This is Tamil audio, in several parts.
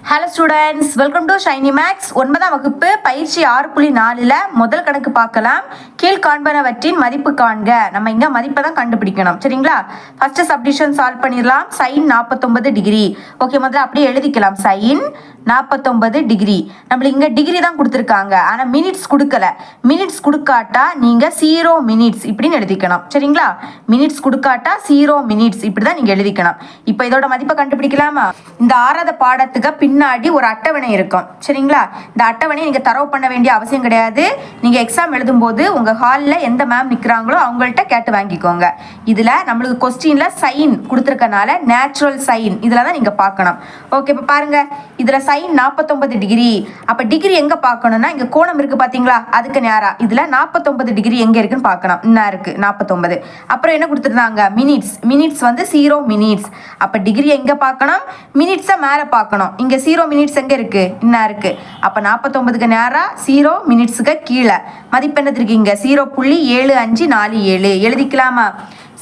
Hello students, welcome to Shiny Max. 9ஆம் வகுப்பு பயிற்சி 6.4ல் முதல் கணக்கு பார்க்கலாம். கீழ்காண்பனவற்றின் மதிப்பு காண்க. நம்ம இங்கே மதிப்பை தான் கண்டுபிடிக்கணும், சரிங்களா? ஃபர்ஸ்ட் சப்டிஷன் சால்வ் பண்ணிடலாம். Sine 49 degree. ஓகே, முதல்ல அப்படியே எழுதிக்கலாம். Sine 49 degree. நம்மளுக்கு இங்கே டிகிரி தான் கொடுத்துருக்காங்க, ஆனால் மினிட்ஸ் கொடுக்கல. மினிட்ஸ் கொடுக்காட்டா நீங்கள் 0 மினிட்ஸ் இப்படின்னு எழுதிக்கணும், சரிங்களா? மினிட்ஸ் கொடுக்காட்டா 0 மினிட்ஸ் இப்படி தான் நீங்கள் எழுதிக்கணும். இப்போ இதோட மதிப்பை கண்டுபிடிக்கலாமா? இந்த 6வது பாடத்துக்கு பின்னாடி ஒரு அட்டவணை இருக்கும், சரிங்களா? இந்த அட்டவணையை நீங்கள் தரவு பண்ண வேண்டிய அவசியம் கிடையாது. நீங்கள் எக்ஸாம் எழுதும்போது உங்கள் ஹாலில் எந்த மேம் நிற்கிறாங்களோ அவங்கள்ட்ட கேட்டு வாங்கிக்கோங்க. இதில் நம்மளுக்கு கொஸ்டினில் சைன் கொடுத்துருக்கனால நேச்சுரல் சைன் இதில் தான் நீங்கள் பார்க்கணும். ஓகே, இப்போ பாருங்கள், இதில் சைன் 49 டிகிரி. அப்போ டிகிரி எங்கே பார்க்கணும்னா இங்கே கோணம் இருக்குது பார்த்தீங்களா, அதுக்கு நேராக இதில் 49 டிகிரி எங்கே இருக்குன்னு பார்க்கணும். இன்னும் இருக்குது 49. அப்புறம் என்ன கொடுத்துருந்தாங்க? மினிட்ஸ். மினிட்ஸ் வந்து 0 மினிட்ஸ். அப்போ டிகிரி எங்கே பார்க்கணும்? மினிட்ஸை மேலே பார்க்கணும். இங்கே 0 மினிட்ஸ் எங்கே இருக்குது? இன்னும் இருக்குது. அப்போ 49க்கு நேராக 0 மினிட்ஸுக்கு கீழே மதிப்பு என்ன இருக்கீங்க? 0.7547 எழுதிக்கலாமா?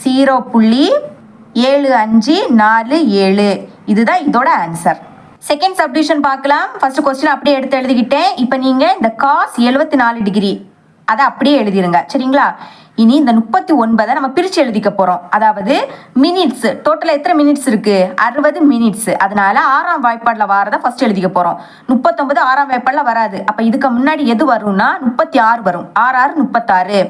0.7547. இதுதான் இதோட ஆன்சர். செகண்ட் சப்டிஷன் பார்க்கலாம். ஃபர்ஸ்ட் கொஸ்டின் அப்படியே எடுத்து எழுதிக்கிட்டேன். இப்போ நீங்கள் இந்த காஸ் 74 டிகிரி அதை அப்படியே எழுதிருங்க, சரிங்களா? இனி இந்த 39 நம்ம பிரித்து எழுதிக்க போகிறோம். அதாவது மினிட்ஸ் டோட்டலாக எத்தனை மினிட்ஸ் இருக்குது? 60 மினிட்ஸ். அதனால 6ஆம் வாய்ப்பாடில் வரதை ஃபர்ஸ்ட் எழுதிக்க போகிறோம். 39 6ஆம் வாய்ப்பாடில் வராது. அப்போ இதுக்கு முன்னாடி எது வரும்னா 36 வரும். 6 6 36.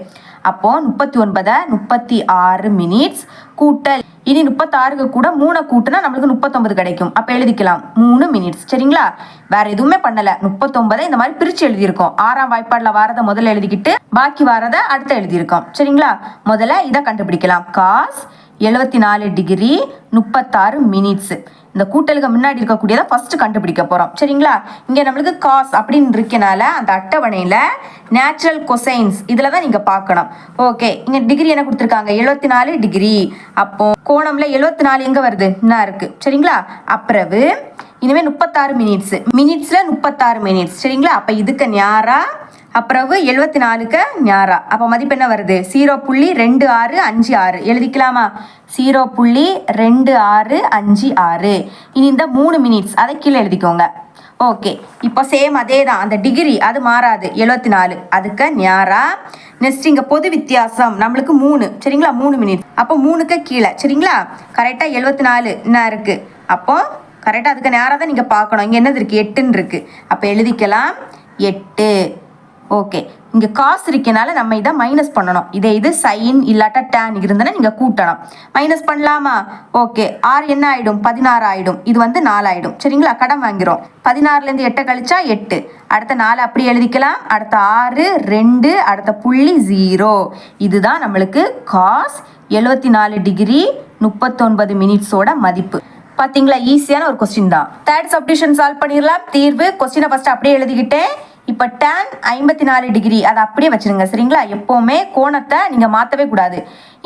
அப்போ 39 36 மினிட்ஸ் கூட்டல் இனி 36க்கு கூட 3 கூட்டினா நம்மளுக்கு 39 கிடைக்கும். அப்போ எழுதிக்கலாம் 3 மினிட்ஸ், சரிங்களா? வேற எதுவுமே பண்ணல. 39 இந்த மாதிரி பிரிச்சு எழுதியிருக்கோம். 6ஆம் வாய்ப்பாடில் வாரதை முதல்ல எழுதிக்கிட்டு பாக்கி வாரதை அடுத்து எழுதியிருக்கோம், சரிங்களா? முதல்ல இதை கண்டுபிடிக்கலாம். Cos 74 degree 36 minutes. இந்த கூட்டலுக்கு முன்னாடி இருக்கக்கூடியதை ஃபர்ஸ்ட் கண்டுபிடிக்க போகிறோம், சரிங்களா? இங்கே நம்மளுக்கு காஸ் அப்படின்னு இருக்கனால அந்த அட்டவணையில் நேச்சுரல் கொசைன்ஸ் இதில் தான் நீங்கள் பார்க்கணும். ஓகே, இங்கே டிகிரி என்ன கொடுத்துருக்காங்க? 74 டிகிரி. அப்போ கோணம்ல 74 எங்கே வருது? என்ன இருக்குது, சரிங்களா? அப்புறவு இனிமேல் 36 மினிட்ஸ். மினிட்ஸில் 36 மினிட்ஸ், சரிங்களா? அப்போ இதுக்கு ஞாரா அப்புறவு 74க்கு ஞாரா. அப்போ மதிப்பு என்ன வருது? 0.2656 எழுதிக்கலாமா? 0.2656. இனி இந்த 3 மினிட்ஸ் அதை கீழே எழுதிக்கோங்க. ஓகே, இப்போ சேம் அதே தான். அந்த டிகிரி அது மாறாது. 74 அதுக்கு ஞாரா. நெக்ஸ்ட் இங்கே பொது வித்தியாசம் நம்மளுக்கு 3, சரிங்களா? 3 மினிட்ஸ். அப்போ 3க்கு கீழே, சரிங்களா? கரெக்டாக 74 என்ன இருக்குது? அப்போ கரெக்டாக அதுக்கு நேராக தான் நீங்கள் பார்க்கணும். இங்கே என்னது இருக்குது? 8ன்னு இருக்குது. அப்போ எழுதிக்கலாம் 8. ஓகே, இங்கே காசு இருக்கனால நம்ம இதை மைனஸ் பண்ணணும். இது சைன் இல்லாட்டா டேன் இருந்தனா நீங்கள் கூட்டணும். மைனஸ் பண்ணலாமா? ஓகே, 6 என்ன ஆகிடும்? 16 ஆகிடும். இது வந்து 4 ஆகிடும், சரிங்களா? கடன் வாங்கிறோம். 16லேருந்து 8 கழிச்சா 8. அடுத்த 4 அப்படி எழுதிக்கலாம். அடுத்த 6 2 அடுத்த புள்ளி 0. இதுதான் நம்மளுக்கு காஸ் 74 டிகிரி 39 மினிட்ஸோட மதிப்பு. பார்த்தீங்களா, ஈஸியான ஒரு கொஸ்டின் தான். தேர்ட் சப்டிஷன் சால்வ் பண்ணிடலாம். தீர்வு கொஸ்டினை ஃபர்ஸ்ட் அப்படியே எழுதிக்கிட்டேன். இப்போ tan 54 டிகிரி அதை அப்படியே வச்சுருங்க, சரிங்களா? எப்போவுமே கோணத்தை நீங்கள் மாற்றவே கூடாது.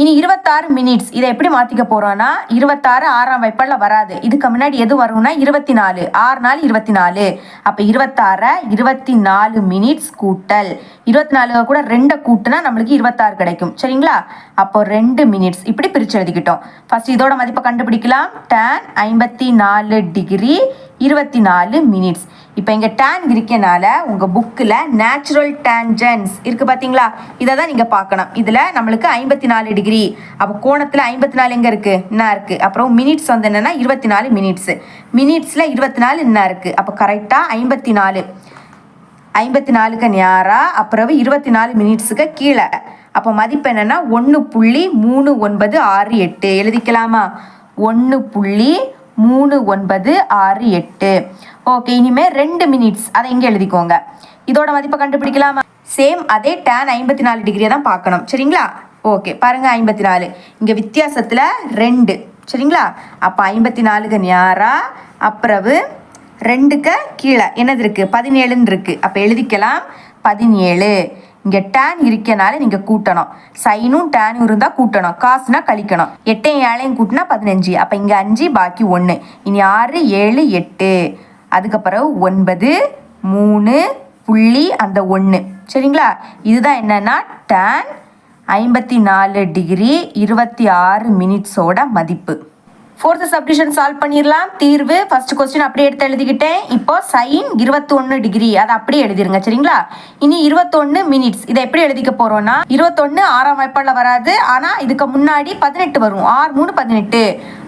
இனி 26 மினிட்ஸ் இதை எப்படி மாற்றிக்க போகிறோன்னா 26 6ஆம் வாய்ப்பாடில் வராது. இதுக்கு முன்னாடி எது வரும்னா 24. 6 4 24. அப்போ 26 24 மினிட்ஸ் கூட்டல் 24 கூட 2 கூட்டினா நம்மளுக்கு 26 கிடைக்கும், சரிங்களா? அப்போ 2 மினிட்ஸ் இப்படி பிரித்து எழுதிக்கிட்டோம். ஃபர்ஸ்ட் இதோட மதிப்பை கண்டுபிடிக்கலாம். tan 54 degree 24 minutes. இப்போ இங்கே டேன் இருக்கனால உங்கள் புக்கில் நேச்சுரல் டேன்ஜென்ட்ஸ் இருக்குது பார்த்தீங்களா? இதை தான் நீங்கள் பார்க்கணும். இதில் நம்மளுக்கு 54 டிகிரி. அப்போ கோணத்தில் 54 எங்கே இருக்குது? என்ன இருக்குது? அப்புறம் மினிட்ஸ் வந்து என்னென்னா 24 மினிட்ஸு. மினிட்ஸில் 24 என்ன இருக்குது? அப்போ கரெக்டாக 54க்கு நேராக அப்புறம் 24 மினிட்ஸுக்கு கீழே. அப்போ மதிப்பு என்னென்னா 1.3968 எழுதிக்கலாமா? 1.3968. ஓகே, இனிமேல் 2 மினிட்ஸ் அதை இங்கே எழுதிக்கோங்க. இதோட மதிப்பை கண்டுபிடிக்கலாமா? சேம் அதே tan 54 டிகிரியை தான் பார்க்கணும், சரிங்களா? ஓகே, பாருங்க 54 இங்கே வித்தியாசத்தில் 2, சரிங்களா? அப்போ 54க்கு நேரா அப்புறவு 2க்கு கீழே என்னது இருக்குது? 17ன்னு இருக்குது. அப்போ எழுதிக்கலாம் 17. இங்கே டேன் இருக்கனால நீங்கள் கூட்டணும். சைனும் டேனும் இருந்தால் கூட்டணும். காசுனா கழிக்கணும். 8 7 கூட்டினா 15. அப்போ இங்கே 5 பாக்கி 1. இனி 6 7 8. அதுக்கப்புறம் 9 3 புள்ளி அந்த 1, சரிங்களா? இதுதான் என்னன்னா tan 54 டிகிரி 26 மினிட்ஸோட மதிப்பு. 4th சப்டிஷன் சால்வ் பண்ணிடலாம். தீர்வு ஃபர்ஸ்ட் கொஸ்டின் அப்படியே எடுத்து எழுதிக்கிட்டேன். இப்போ சைன் 21 டிகிரி அதை அப்படியே எழுதிருங்க சரிங்களா. இனி 21 மினிட்ஸ் இதை எப்படி எழுதிக்க போறோம்னா 21 6ஆம் வாய்ப்பாடுல வராது, ஆனா இதுக்கு முன்னாடி 18 வரும். 6 3 18.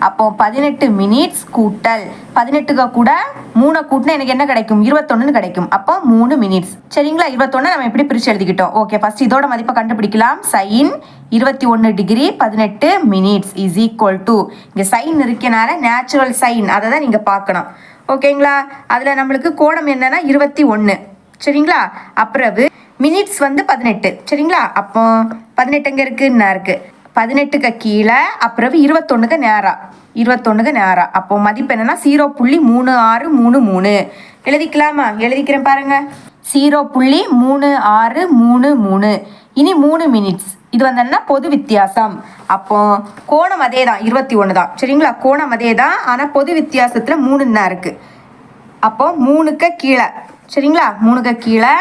அப்போ 18 மினிட்ஸ் கூட்டல் 18க்கு கூட 3 கூட்டினா எனக்கு என்ன கிடைக்கும் 21 கிடைக்கும். அப்போ 3 மினிட்ஸ் சரிங்களா. 21 நம்ம எப்படி பிரிச்சு எழுதிக்கிட்டோம். ஓகே ஃபர்ஸ்ட் இதோட மதிப்பை கண்டுபிடிக்கலாம். Sine 21 degree 18 minutes is equal to இங்கே சைன் இருக்கனால நேச்சுரல் சைன் அதை தான் நீங்கள் பார்க்கணும் ஓகேங்களா. அதில் நம்மளுக்கு கோணம் என்னன்னா 21 சரிங்களா. அப்புறம் மினிட்ஸ் வந்து 18 சரிங்களா. அப்போ 18 எங்கே இருக்குன்னா இருக்கு 18க்கு கீழே அப்புறம் 21க்கு நேரம் 21க்கு நேரம். அப்போ மதிப்பு என்னன்னா 0.3633 எழுதிக்கலாமா. எழுதிக்கிறேன் பாருங்க 0.3633. இனி 3 மினிட்ஸ் இது வந்து பொது வித்தியாசம். அப்போ கோணம் அதே தான் 21 தான் சரிங்களா. கோணம் அதே தான் ஆனால் பொது வித்தியாசத்தில் 3 தான் இருக்குது. அப்போ 3க்கு கீழே சரிங்களா. 3க்கு கீழே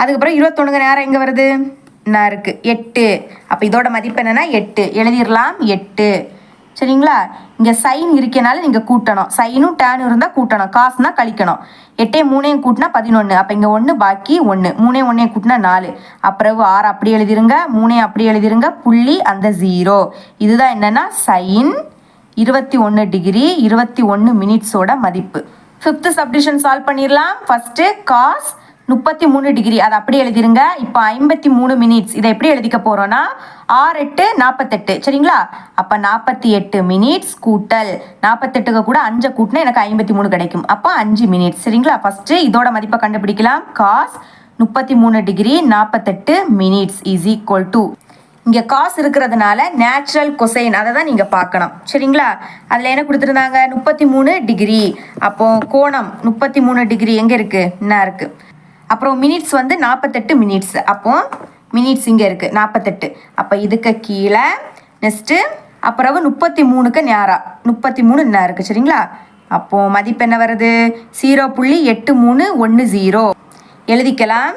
அதுக்கப்புறம் 21க்கு நேரம் எங்கே வருது என்ன இருக்குது 8. அப்போ இதோட மதிப்பு என்னென்னா 8 எழுதிடலாம் 8 சரிங்களா. இங்கே சைன் இருக்கனால நீங்கள் கூட்டணும். சைனும் டேனும் இருந்தால் கூட்டணும், காசுனா கழிக்கணும். 8 3 கூட்டினா 11. அப்போ இங்கே 1 பாக்கி 1 3 1 கூட்டினா 4. அப்புறம் 6 அப்படி எழுதிருங்க 3 அப்படி எழுதிருங்க புள்ளி அந்த 0. இதுதான் என்னன்னா சைன் 21 டிகிரி 21 மினிட்ஸோட மதிப்பு. 5th சப்டிஷன் சால்வ் பண்ணிடலாம். ஃபர்ஸ்ட் காஸ் 33 டிகிரி அதை அப்படி எழுதிருங்க. இப்போ 53 மினிட்ஸ் இதை எப்படி எழுதிக்க போறோம்னா 6 8 48 சரிங்களா. அப்போ 48 மினிட்ஸ் கூட்டல் 48க்கு கூட 5 கூட்டினா எனக்கு 53 கிடைக்கும். அப்போ 5 மினிட்ஸ் சரிங்களா. ஃபர்ஸ்ட் இதோட மதிப்பை கண்டுபிடிக்கலாம். Cos 33 degree 48 minutes is equal to இங்கே காசு இருக்கிறதுனால நேச்சுரல் கொசைன் அதை தான் நீங்கள் பார்க்கணும் சரிங்களா. அதில் என்ன கொடுத்துருந்தாங்க 33 டிகிரி. அப்போ கோணம் 33 டிகிரி எங்கே இருக்குது என்ன இருக்குது. அப்புறம் மினிட்ஸ் வந்து 48 மினிட்ஸ். அப்போ மினிட்ஸ் இங்கே இருக்குது 48. அப்போ இதுக்கு கீழே நெக்ஸ்ட்டு அப்புறம் 33க்கு நேரம் 33 என்ன இருக்குது சரிங்களா. அப்போது மதிப்பு என்ன வருது 0.8310 எழுதிக்கலாம்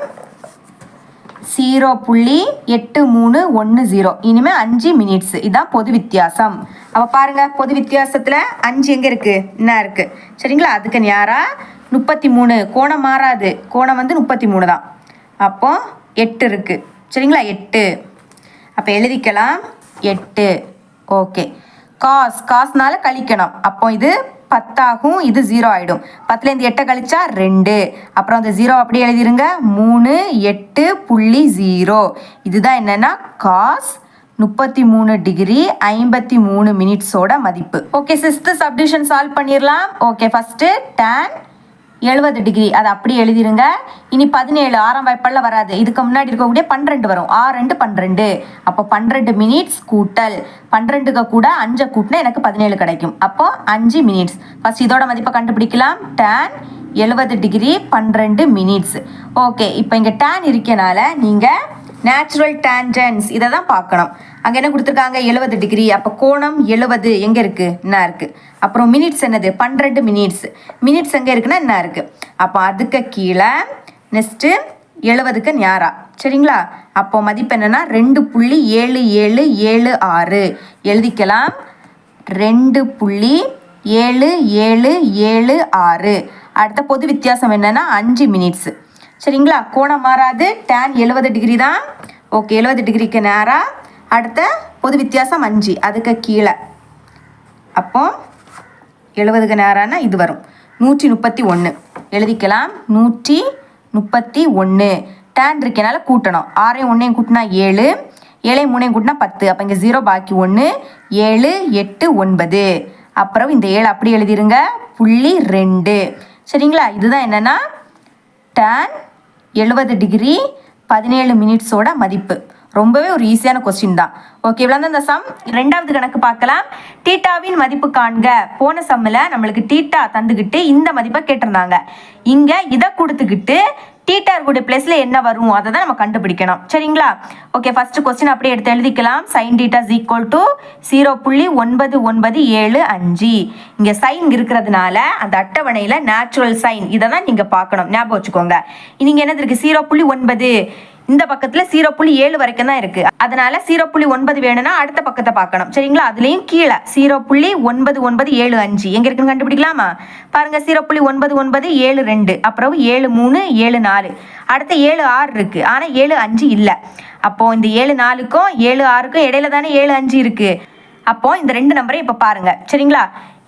0.8310. இனிமேல் 5 மினிட்ஸ் இதுதான் பொது வித்தியாசம். அப்போ பாருங்கள் பொது வித்தியாசத்தில் 5 எங்கே இருக்குது என்ன இருக்குது சரிங்களா. அதுக்கு நேரம் 33 கோணம் மாறாது, கோணம் வந்து 33 தான். அப்போ 8 இருக்குது சரிங்களா 8. அப்போ எழுதிக்கலாம் 8 ஓகே. காசுனால கழிக்கணும். அப்போ இது 10 ஆகும், இது 0 ஆகிடும். 10லேருந்து 8 கழிச்சா 2. அப்புறம் அந்த 0 அப்படியே எழுதிருங்க 3 8.0. இதுதான் என்னன்னா காஸ் 33 டிகிரி 53 மினிட்ஸோட மதிப்பு. ஓகே 6th சப்டிஷன் சால்வ் பண்ணிடலாம். ஓகே ஃபர்ஸ்ட் tan 70 டிகிரி அதை அப்படி எழுதிருங்க. இனி 17 6ஆம் வாய்ப்பாடில் வராது, இதுக்கு முன்னாடி இருக்கக்கூடிய 12 வரும். 6 2 12. அப்போ 12 மினிட்ஸ் கூட்டல் 12க்கு கூட 5 கூட்டினா எனக்கு 17 கிடைக்கும். அப்போ 5 மினிட்ஸ். ஃபர்ஸ்ட் இதோட மதிப்பை கண்டுபிடிக்கலாம். tan 70 degree 12 minutes. ஓகே இப்போ இங்கே tan இருக்கனால நீங்கள் நேச்சுரல் டேஞ்சன்ஸ் இதை தான் பார்க்கணும். அங்கே என்ன கொடுத்துருக்காங்க 70 டிகிரி. அப்போ கோணம் 70 எங்கே இருக்குது என்ன இருக்குது. அப்புறம் மினிட்ஸ் என்னது 12 மினிட்ஸ். மினிட்ஸ் எங்கே இருக்குன்னா என்ன இருக்குது. அப்போ அதுக்கு கீழே நெக்ஸ்ட்டு 70க்கு நேரம் சரிங்களா. அப்போ மதிப்பு என்னென்னா 2.7776 எழுதிக்கலாம் 2.7776. அடுத்த பொது வித்தியாசம் என்னென்னா 5 மினிட்ஸ் சரிங்களா. கோணம் மாறாது, tan 70 டிகிரி தான். ஓகே 70 டிகிரிக்கு நேரம். அடுத்த பொது வித்தியாசம் 5 அதுக்கு கீழே. அப்போ 70க்கு நேரம்னா இது வரும் 131 எழுதிக்கலாம் 131. tan இருக்கனால கூட்டணும். 6 1 கூட்டினா 7 7 3 கூட்டினா 10. அப்போ இங்கே 0 பாக்கி 1 7 8 9. அப்புறம் இந்த 7 அப்படி எழுதிருங்க 0.2 சரிங்களா. இதுதான் என்னன்னா tan 70 டிகிரி 17 மினிட்ஸோட மதிப்பு. ரொம்பவே ஒரு ஈஸியான கொஸ்டின் தான். ஓகே இவ்வளோ தான் இந்த சம். 2வது கணக்கு பார்க்கலாம். டீட்டாவின் மதிப்பு காண்க. போன சம்மில் நம்மளுக்கு டீட்டா தந்துக்கிட்டு இந்த மதிப்பை கேட்டிருந்தாங்க. இங்கே இதை கொடுத்துக்கிட்டு டீட்டா இருக்கக்கூடிய பிளேஸில் என்ன வரும் அதை தான் நம்ம கண்டுபிடிக்கணும் சரிங்களா. ஓகே ஃபர்ஸ்ட் கொஸ்டின் அப்படியே எடுத்து எழுதிக்கலாம். Sign theta is equal to 0.9975. இங்கே சைன் இருக்கிறதுனால அந்த அட்டவணையில் நேச்சுரல் சைன் இதை தான் நீங்கள் பார்க்கணும், ஞாபகம் வச்சுக்கோங்க. நீங்கள் என்னது இருக்குது 0.9 இந்த பக்கத்தில் 0.7 வரைக்கும் தான் இருக்குது. அதனால 0.9 வேணும்னா அடுத்த பக்கத்தை பார்க்கணும். சரிங்களா? அதுலேயும் கீழே 0.9975 எங்கே இருக்குன்னு கண்டுபிடிக்கலாமா? பாருங்க, 0.9972, அப்புறம் 73, 74, அடுத்த 76 இருக்குது. ஆனால் 75 இல்லை. அப்போது இந்த 74க்கும் 76க்கும் இடையில தானே 75 இருக்குது. அப்போது இந்த ரெண்டு நம்பரையும் இப்போ பாருங்கள். சரிங்களா?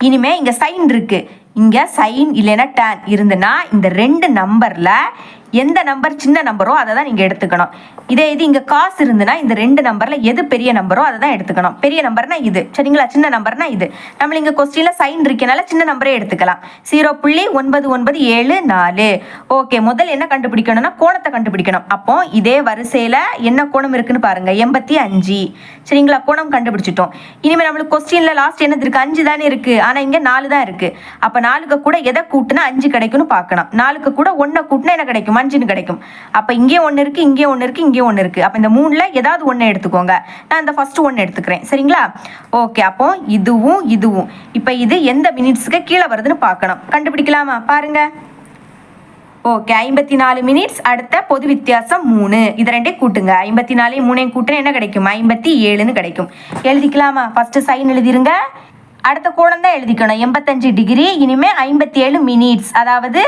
இனிமே இங்கே சைன் இருக்குது. இங்கே சைன் இல்லைன்னா டேன் இருந்துன்னா இந்த ரெண்டு நம்பரில் எந்த நம்பர் சின்ன நம்பரோ அதை தான் நீங்கள் எடுத்துக்கணும். இதே இது இங்கே காசு இருந்துன்னா இந்த ரெண்டு நம்பரில் எது பெரிய நம்பரோ அதை தான் எடுத்துக்கணும். பெரிய நம்பர்னா இது. சரிங்களா? சின்ன நம்பர்னா இது. நம்ம இங்கே கொஸ்டினில் சைன் இருக்கனால சின்ன நம்பரே எடுத்துக்கலாம். 0.9974. ஓகே, முதல் என்ன கண்டுபிடிக்கணும்னா கோணத்தை கண்டுபிடிக்கணும். அப்போ இதே வரிசையில் என்ன கோணம் இருக்குன்னு பாருங்க, 85. சரிங்களா? கோணம் கண்டுபிடிச்சிட்டோம். இனிமேல் நம்மளுக்கு கொஸ்டினில் லாஸ்ட் என்னது இருக்குது? 5 தானே இருக்குது. ஆனால் இங்கே 4 தான் இருக்குது. அப்போ 4க்கு கூட எதை கூட்டினா 5 கிடைக்கும்னு பார்க்கணும். 4க்கு கூட 1 கூட்டினா என்ன கிடைக்கும்? 5 கிடைக்கும். அப்போ இங்கே ஒன்று இருக்குது, இங்கே ஒன்று இருக்குது, இங்கே ஒன்று இருக்குது. அப்போ இந்த 3ல் ஏதாவது ஒன்று எடுத்துக்கோங்க. நான் இந்த ஃபர்ஸ்ட் ஒன்று எடுத்துக்கிறேன். சரிங்களா? ஓகே, அப்போ இதுவும் இதுவும் இப்போ இது எந்த மினிட்ஸுக்கு கீழே வருதுன்னு பார்க்கணும். கண்டுபிடிக்கலாமா? பாருங்க. Okay, 54 minutes. அடுத்த பொது வித்தியாசம் 3. இதை ரெண்டே கூட்டுங்க. 54 3 கூட்டினா என்ன கிடைக்கும்? 57ன்னு கிடைக்கும். எழுதிக்கலாமா? ஃபர்ஸ்ட் சைன் எழுதிருங்க. அடுத்த கோணம் தான் எழுதிக்கணும், 85 டிகிரி. இனிமேல் 57 மினிட்ஸ், அதாவது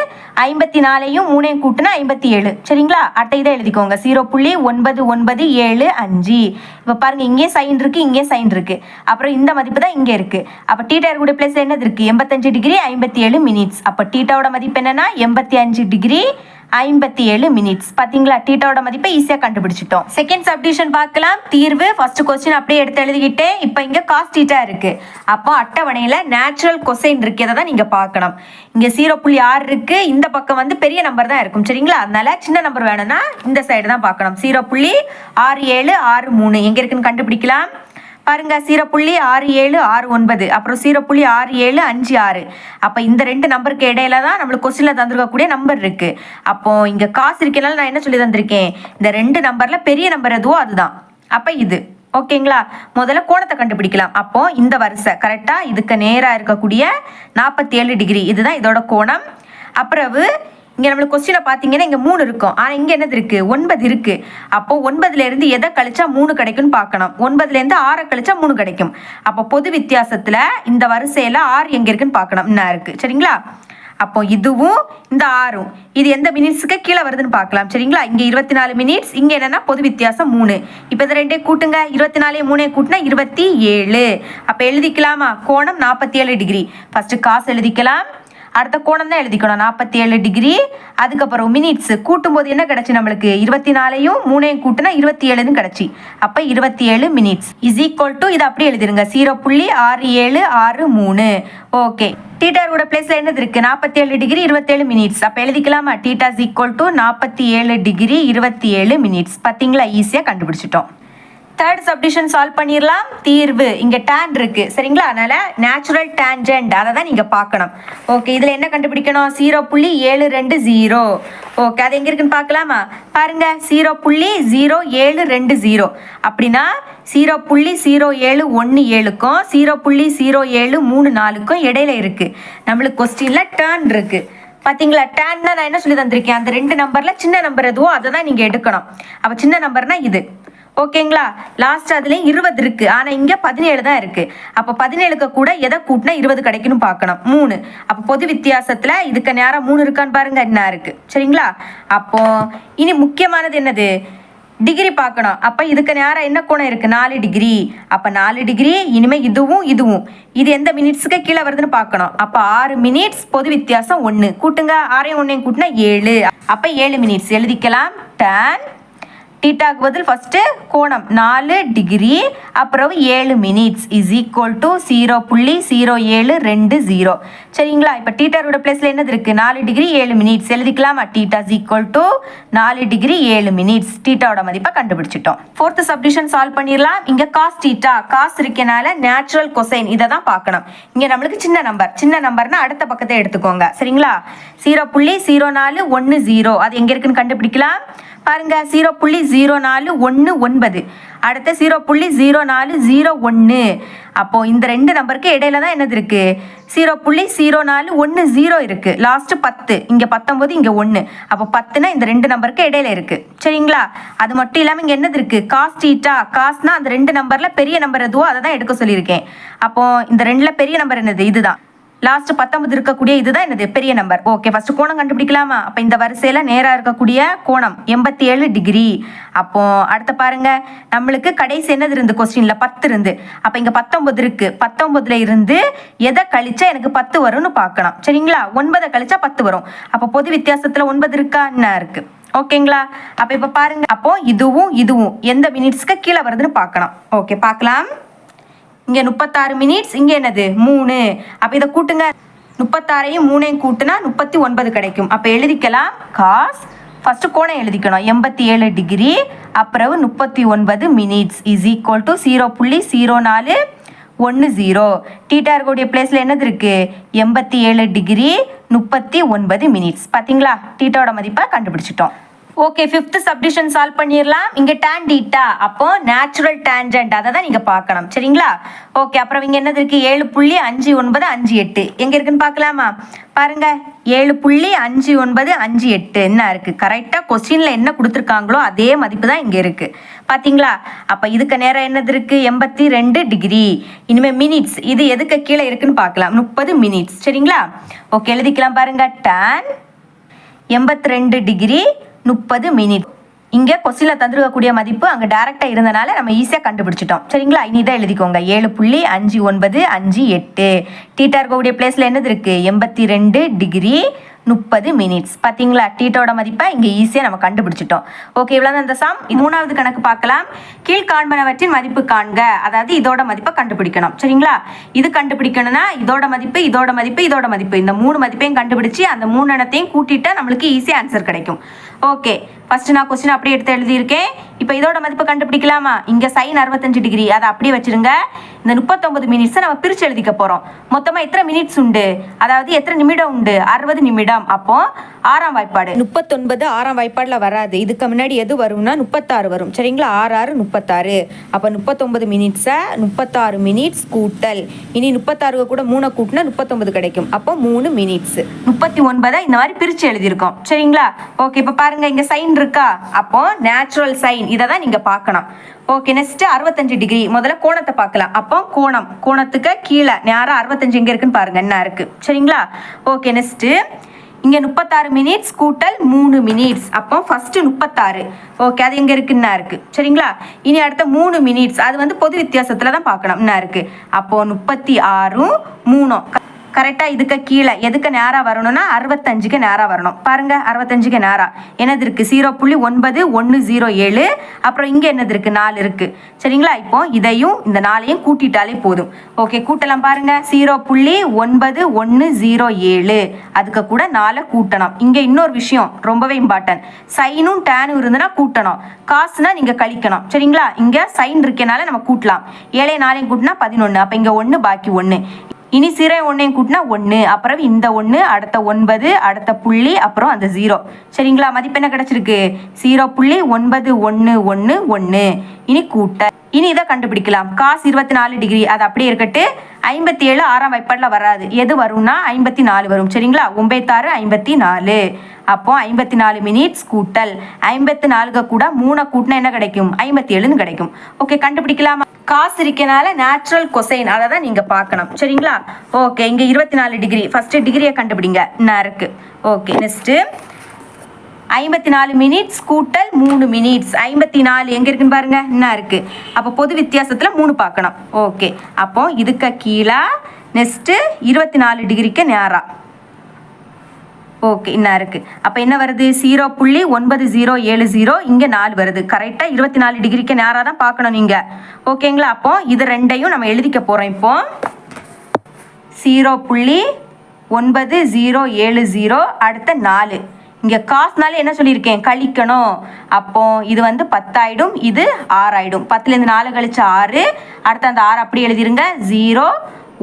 54ஐயும் 3ஐயும் கூட்டினா 57. சரிங்களா? அடுத்த இதை எழுதிக்கோங்க, 0.9975. இப்போ பாருங்க, இங்கே சைன் இருக்குது, இங்கே சைன் இருக்குது. அப்புறம் இந்த மதிப்பு தான் இங்கே இருக்குது. அப்போ டீட்டா கூட பிளேஸ் என்னது இருக்குது? 85 டிகிரி 57 மினிட்ஸ். அப்போ டீட்டாவோட மதிப்பு என்னன்னா 85 டிகிரி 57 மினிட்ஸ். பார்த்தீங்களா? டீட்டாவோட மதிப்பை ஈஸியாக கண்டுபிடிச்சிட்டோம். செகண்ட் சப்டிவிஷன் பார்க்கலாம். தீர்வு ஃபர்ஸ்ட் கொஸ்டின் அப்படியே எடுத்து எழுதிக்கிட்டே இப்போ இங்கே காஸ் டீட்டா இருக்கு. அப்போ அட்டவணையில் நேச்சுரல் கொசைன் இருக்கு, அதை தான் நீங்கள் பார்க்கணும். இங்கே 0.6 இருக்கு. இந்த பக்கம் வந்து பெரிய நம்பர் தான் இருக்கும். சரிங்களா? அதனால சின்ன நம்பர் வேணும்னா இந்த சைடு தான் பார்க்கணும். 0.6763 எங்கே இருக்குன்னு கண்டுபிடிக்கலாம். பாருங்க, 0.6769, அப்புறம் 0.6756. அப்போ இந்த ரெண்டு நம்பருக்கு இடையில தான் நம்மளுக்கு கொஸ்டினில் தந்திருக்கக்கூடிய நம்பர் இருக்கு. அப்போ இங்கே காசு இருக்கனால நான் என்ன சொல்லி தந்திருக்கேன்? இந்த ரெண்டு நம்பர்ல பெரிய நம்பர் எதுவோ அதுதான். அப்போ இது ஓகேங்களா? முதல்ல கோணத்தை கண்டுபிடிக்கலாம். அப்போ இந்த வரிசை கரெக்டா இதுக்கு நேராக இருக்கக்கூடிய 47 டிகிரி, இதுதான் இதோட கோணம். அப்புறம் இங்கே நம்மளுக்கு கொஸ்டினை பார்த்தீங்கன்னா இங்கே 3 இருக்கும். ஆனால் இங்கே என்னது இருக்குது? 9 இருக்குது. அப்போ 9லேருந்து எதை கழிச்சா 3 கிடைக்கும்னு பார்க்கணும். 9லேருந்து 6 கழிச்சா 3 கிடைக்கும். அப்போ பொது வித்தியாசத்தில் இந்த வரிசையில் 6 எங்கே இருக்குன்னு பார்க்கணும். என்ன இருக்குது? சரிங்களா? அப்போ இதுவும் இந்த 6ம் இது எந்த மினிட்ஸுக்கு கீழே வருதுன்னு பார்க்கலாம். சரிங்களா? இங்கே 24 மினிட்ஸ், இங்கே என்னன்னா பொது வித்தியாசம் 3. இப்போ இதை ரெண்டே கூட்டுங்க. 24 3 கூட்டினா 27. அப்போ எழுதிக்கலாமா? கோணம் 47 டிகிரி. ஃபர்ஸ்ட் காசு எழுதிக்கலாம். அடுத்த கோணம் தான் எழுதிக்கணும், 47 டிகிரி. அதுக்கப்புறம் மினிட்ஸ் கூட்டும்போது என்ன கிடைச்சி நம்மளுக்கு? 24ஐயும் 3ஐயும் கூட்டினா 27ன்னு கிடைச்சி. அப்போ 27 மினிட்ஸ் இஸ் ஈக்குவல் டு, இதை அப்படியே எழுதிருங்க, 0.6763. ஓகே, டீட்டாரோட பிளேஸ்ல என்னது இருக்கு? 47 டிகிரி 27 மினிட்ஸ். அப்போ எழுதிக்கலாமா? Theta is equal to 47 degree 27 minutes. பார்த்தீங்களா? ஈஸியாக கண்டுபிடிச்சிட்டோம். தேர்ட் சப்டிஷன் சால்வ் பண்ணிடலாம். தீர்வு இங்கே டேன் இருக்கு. சரிங்களா? அதனால நேச்சுரல் டேன்ஜென்ட் அதை தான் நீங்கள் பார்க்கணும். ஓகே, இதில் என்ன கண்டுபிடிக்கணும்? 0.720. ஓகே, அது எங்கே இருக்குன்னு பார்க்கலாமா? பாருங்க, 0.0720 அப்படின்னா 0.0717க்கும் 0.0734க்கும் இடையில இருக்கு. நம்மளுக்கு கொஸ்டின்ல டேர்ன் இருக்கு. பார்த்தீங்களா? டேன்னா நான் என்ன சொல்லி தந்திருக்கேன்? அந்த ரெண்டு நம்பர்ல சின்ன நம்பர் எதுவோ அதை தான் நீங்கள் எடுக்கணும். அப்போ சின்ன நம்பர்னா இது. ஓகேங்களா? லாஸ்ட் அதுலேயும் 20 இருக்கு. ஆனால் இங்கே 17 தான் இருக்கு. அப்போ 17க்கு கூட எதை கூட்டினா 20 கிடைக்குன்னு பார்க்கணும். 3. அப்போ பொது வித்தியாசத்தில் இதுக்கு நேரம் 3 இருக்கான்னு பாருங்க, என்ன இருக்கு. சரிங்களா? அப்போ இனி முக்கியமானது என்னது? டிகிரி பார்க்கணும். அப்போ இதுக்கு நேரம் என்ன கோணம் இருக்கு? 4 டிகிரி. அப்போ 4 டிகிரி. இனிமேல் இதுவும் இதுவும் இது எந்த மினிட்ஸுக்கு கீழே வருதுன்னு பார்க்கணும். அப்போ 6 மினிட்ஸ், பொது வித்தியாசம் 1 கூட்டுங்க. 6ஐயும் 1ஐயும் கூட்டினா 7. அப்போ 7 மினிட்ஸ் எழுதிக்கலாம். டேன் டீட்டாக்கு பதில் ஃபர்ஸ்ட் கோணம் 4 டிகிரி, அப்புறம் 7 மினிட்ஸ் இஸ் ஈக்குவல் டு 0.0720. சரிங்களா? இப்போ டீட்டாரோட பிளேஸ்ல என்னது இருக்கு? 4 டிகிரி 7 மினிட்ஸ் எழுதிக்கலாமா? Theta is equal to 4 degree 7 minutes. டீட்டாவோட மதிப்பை கண்டுபிடிச்சிட்டோம். ஃபோர்த் சப்டிஷன் சால்வ் பண்ணிடலாம். இங்க காஸ் டீட்டா, காஸ் இருக்கனால நேச்சுரல் கொசைன் இதை தான் பார்க்கணும். இங்க நம்மளுக்கு சின்ன நம்பர்னா அடுத்த பக்கத்தை எடுத்துக்கோங்க. சரிங்களா? 0.0410 அது எங்க இருக்குன்னு கண்டுபிடிக்கலாம். பாருங்க 0.0419 அடுத்த 0.0401. அப்போ இந்த ரெண்டு நம்பருக்கு இடையில தான் என்னது இருக்கு 0.0410 இருக்கு. லாஸ்ட் 10, இங்க 19, இங்க 1. அப்போ 10னா இந்த ரெண்டு நம்பருக்கு இடையில இருக்கு. சரிங்களா? அது மட்டும் இல்லாம இங்க என்னது இருக்கு காஸ் தீட்டா. காஸ்னா அந்த ரெண்டு நம்பர்ல பெரிய நம்பர் எதுவோ அதை தான் எடுக்க சொல்லியிருக்கேன். அப்போ இந்த ரெண்டுல பெரிய நம்பர் என்னது இதுதான். லாஸ்ட் 19 இருக்கக்கூடிய இதுதான் என்னது பெரிய நம்பர். ஓகே, ஃபர்ஸ்ட் கோணம் கண்டுபிடிக்கலாமா? அப்போ இந்த வரிசையில நேரா இருக்கக்கூடிய கோணம் 87 டிகிரி. அப்போ அடுத்த பாருங்க, நம்மளுக்கு கடைசி என்னது இருந்து கொஸ்டின்ல 10 இருந்து. அப்போ இங்க 19 இருக்கு. 19ல இருந்து எதை கழிச்சா எனக்கு 10 வரும்னு பார்க்கணும். சரிங்களா? 9 கழிச்சா 10 வரும். அப்போ பொது வித்தியாசத்துல 9 இருக்கா? என்ன இருக்கு? ஓகேங்களா? அப்ப இப்ப பாருங்க, அப்போ இதுவும் இதுவும் எந்த மினிட்ஸ்க்கு கீழே வருதுன்னு பார்க்கணும். ஓகே, பார்க்கலாம். இங்க 36 மினிட்ஸ், இங்க என்னது 3. அப்ப இதை கூட்டுங்க. 36ஐயும் 3ஐயும் கூட்டுனா 39 கிடைக்கும். அப்ப எழுதிக்கலாம் காஸ், ஃபர்ஸ்ட் கோணம் எழுதிக்கணும் 87 டிகிரி, அப்புறம் 39 minutes is equal to 0.0410. Theta இருக்கக்கூடிய பிளேஸ்ல என்னது இருக்கு 87 டிகிரி 39 மினிட்ஸ். பாத்தீங்களா? டீட்டாவோட மதிப்பை கண்டுபிடிச்சிட்டோம். ஓகே, 5th சப்டிஷன் சால்வ் பண்ணிடலாம். இங்க tan டீட்டா, அப்போ நேச்சுரல் டேஞ்சன்ட் அதை தான் நீங்க பார்க்கணும். சரிங்களா? ஓகே, அப்புறம் இங்க என்னது இருக்கு 7.5958 எங்க இருக்குன்னு பார்க்கலாமா? பாருங்க 7.5958 என்ன இருக்கு? கரெக்டா கொஸ்டின்ல என்ன கொடுத்துருக்காங்களோ அதே மதிப்பு தான் இங்க இருக்கு. பாத்தீங்களா? அப்ப இதுக்கு நேரம் என்னது இருக்கு 82 டிகிரி. இனிமே மினிட்ஸ் இது எதுக்கு கீழே இருக்குன்னு பார்க்கலாம். 30 மினிட்ஸ். சரிங்களா? ஓகே, எழுதிக்கலாம். பாருங்க tan 82 டிகிரி 30 மினிட். இங்க கொஸ்டின்ல தந்திருக்கக்கூடிய மதிப்பு அங்க டைரக்டா இருந்தனால நம்ம ஈஸியா கண்டுபிடிச்சிட்டோம். சரிங்களா? இனி இதை எழுதிக்கோங்க 7.5958. டீட்டா இருக்கக்கூடிய பிளேஸ்ல என்னது இருக்கு 82 டிகிரி 30 மினிட்ஸ். பாத்தீங்களா? டீட்டோட மதிப்பை இங்க ஈஸியா நம்ம கண்டுபிடிச்சிட்டோம். ஓகே, இவ்வளவுதான் இந்த சம். மூணாவது கணக்கு பார்க்கலாம். கீழ்காண்பனவற்றின் மதிப்பு காண்க. அதாவது இதோட மதிப்பை கண்டுபிடிக்கணும். சரிங்களா? இது கண்டுபிடிக்கணும்னா இதோட மதிப்பு, இதோட மதிப்பு, இதோட மதிப்பு, இந்த 3 மதிப்பையும் கண்டுபிடிச்சு அந்த 3 எண்ணத்தையும் கூட்டிட்டா நம்மளுக்கு ஈஸியா ஆன்சர் கிடைக்கும். ஓகே, ஃபர்ஸ்ட் நான் கொஸ்டின் அப்படியே எடுத்து எழுதியிருக்கேன். இப்போ இதோட மதிப்பு கண்டுபிடிக்கலாமா? இங்க சைன் 65 டிகிரி அதை அப்படியே வச்சிருங்க. இந்த 39 மினிட்ஸை நம்ம பிரிச்சு எழுதிக்க போறோம். மொத்தமா எத்தனை மினிட்ஸ் உண்டு, அதாவது எத்தனை நிமிடம் உண்டு 60 நிமிடம். அப்போ 6ஆம் வாய்ப்பாடு 39 6ஆம் வாய்ப்பாடுல வராது. இதுக்கு முன்னாடி எது வரும்னா 36 வரும். சரிங்களா? 6 6 36. அப்ப 39 மினிட்ஸை 36 மினிட்ஸ் கூட்டல், இனி 36 கூட 3 கூட்டினா 39 கிடைக்கும். அப்போ 3 மினிட்ஸ். 39 இந்த மாதிரி பிரிச்சு எழுதியிருக்கோம். சரிங்களா? ஓகே, இப்ப பாருங்க இங்க சைன் இருக்கா? அப்போ நேச்சுரல் சைன் இதை தான் நீங்க பார்க்கணும். Okay, next 65 degree. முதல்ல கோணத்தை பார்க்கலாம். அப்போ கோணத்துக்கு கீழே நேரா 65 எங்க இருக்குன்னு பாருங்க என்ன இருக்கு. சரிங்களா? ஓகே, நெக்ஸ்ட் இங்க 36 மினிட்ஸ் கூட்டல் 3 மினிட்ஸ். அப்போ ஃபர்ஸ்ட் 36. ஓகே, அது எங்க இருக்கு என்ன இருக்கு. சரிங்களா? இனி அடுத்த 3 மினிட்ஸ் அது வந்து பொது வித்தியாசத்துல தான் பார்க்கணும் என்ன இருக்கு. அப்போ 36 3 கரெக்டா இதுக்கு கீழே எதுக்கு நேரா வரணும்னா 65க்கு நேரா வரணும். பாருங்க 65க்கு நேரா என்னது இருக்கு 0.9107. அப்புறம் இங்க என்னது இருக்கு 4 இருக்கு. சரிங்களா? இப்போ இதையும் இந்த 4ஐயும் கூட்டிட்டாலே போதும். ஓகே, கூட்டலாம். பாருங்க 0.9107 அதுக்கு கூட 4 கூட்டணும். இங்க இன்னொரு விஷயம் ரொம்பவே இம்பார்ட்டன்ட், சைனும் டேனும் இருந்துன்னா கூட்டணும், காசுனா நீங்க கழிக்கணும். சரிங்களா? இங்க சைன் இருக்கனால நம்ம கூட்டலாம். 7 4 கூட்டினா 11. அப்ப இங்க 1 பாக்கி 1. இனி சிறை 1 கூட்டினா 1, அப்புறம் இந்த 1, அடுத்த 9, அடுத்த புள்ளி, அப்புறம் அந்த 0. சரிங்களா? மதிப்பு என்ன கிடைச்சிருக்கு 0.9111. இனி கூட்ட, இனி இதை கண்டுபிடிக்கலாம். காஸ் 24 டிகிரி அது அப்படியே இருக்கட்டு. 57 6ஆம் வாய்ப்பாடுல வராது. எது வரும்னா 54 வரும். சரிங்களா? 96 54. அப்போ 54 மினிட்ஸ் கூட்டல் 54 கூட 3 கூட்டினா என்ன கிடைக்கும் 57 கிடைக்கும். ஓகே, கண்டுபிடிக்கலாமா? காசு இருக்கனால நேச்சுரல் கொசைன் அதை தான் நீங்க பார்க்கணும். சரிங்களா? ஓகே, இங்க 24 டிகிரி. ஃபர்ஸ்ட் டிகிரியை கண்டுபிடிங்க என்ன இருக்கு. ஓகே, நெக்ஸ்ட் 54 மினிட்ஸ் கூட்டல் 3 மினிட்ஸ். 54 எங்க இருக்குன்னு பாருங்க என்ன இருக்கு. அப்போ பொது வித்தியாசத்துல 3 பார்க்கணும். ஓகே, அப்போ இதுக்கு கீழே நெக்ஸ்ட் 24 டிகிரிக்கு நேரா. ஓகே, என்ன இருக்கு. அப்போ என்ன வருது 0.9070. இங்க 4 வருது. கரெக்டா 24 டிகிரிக்கு நேரா தான் பார்க்கணும் நீங்க. ஓகேங்களா? அப்போ இது ரெண்டையும் நம்ம எழுதிக்க போறோம். இப்போ 0.9070 அடுத்த 4. இங்க காசுனால என்ன சொல்லியிருக்கேன் கழிக்கணும். அப்போ இது வந்து 10 ஆயிடும், இது 6 ஆயிடும். 10லேருந்து 4 கழிச்சு 6. அடுத்த அந்த 6 அப்படி எழுதிருங்க. 0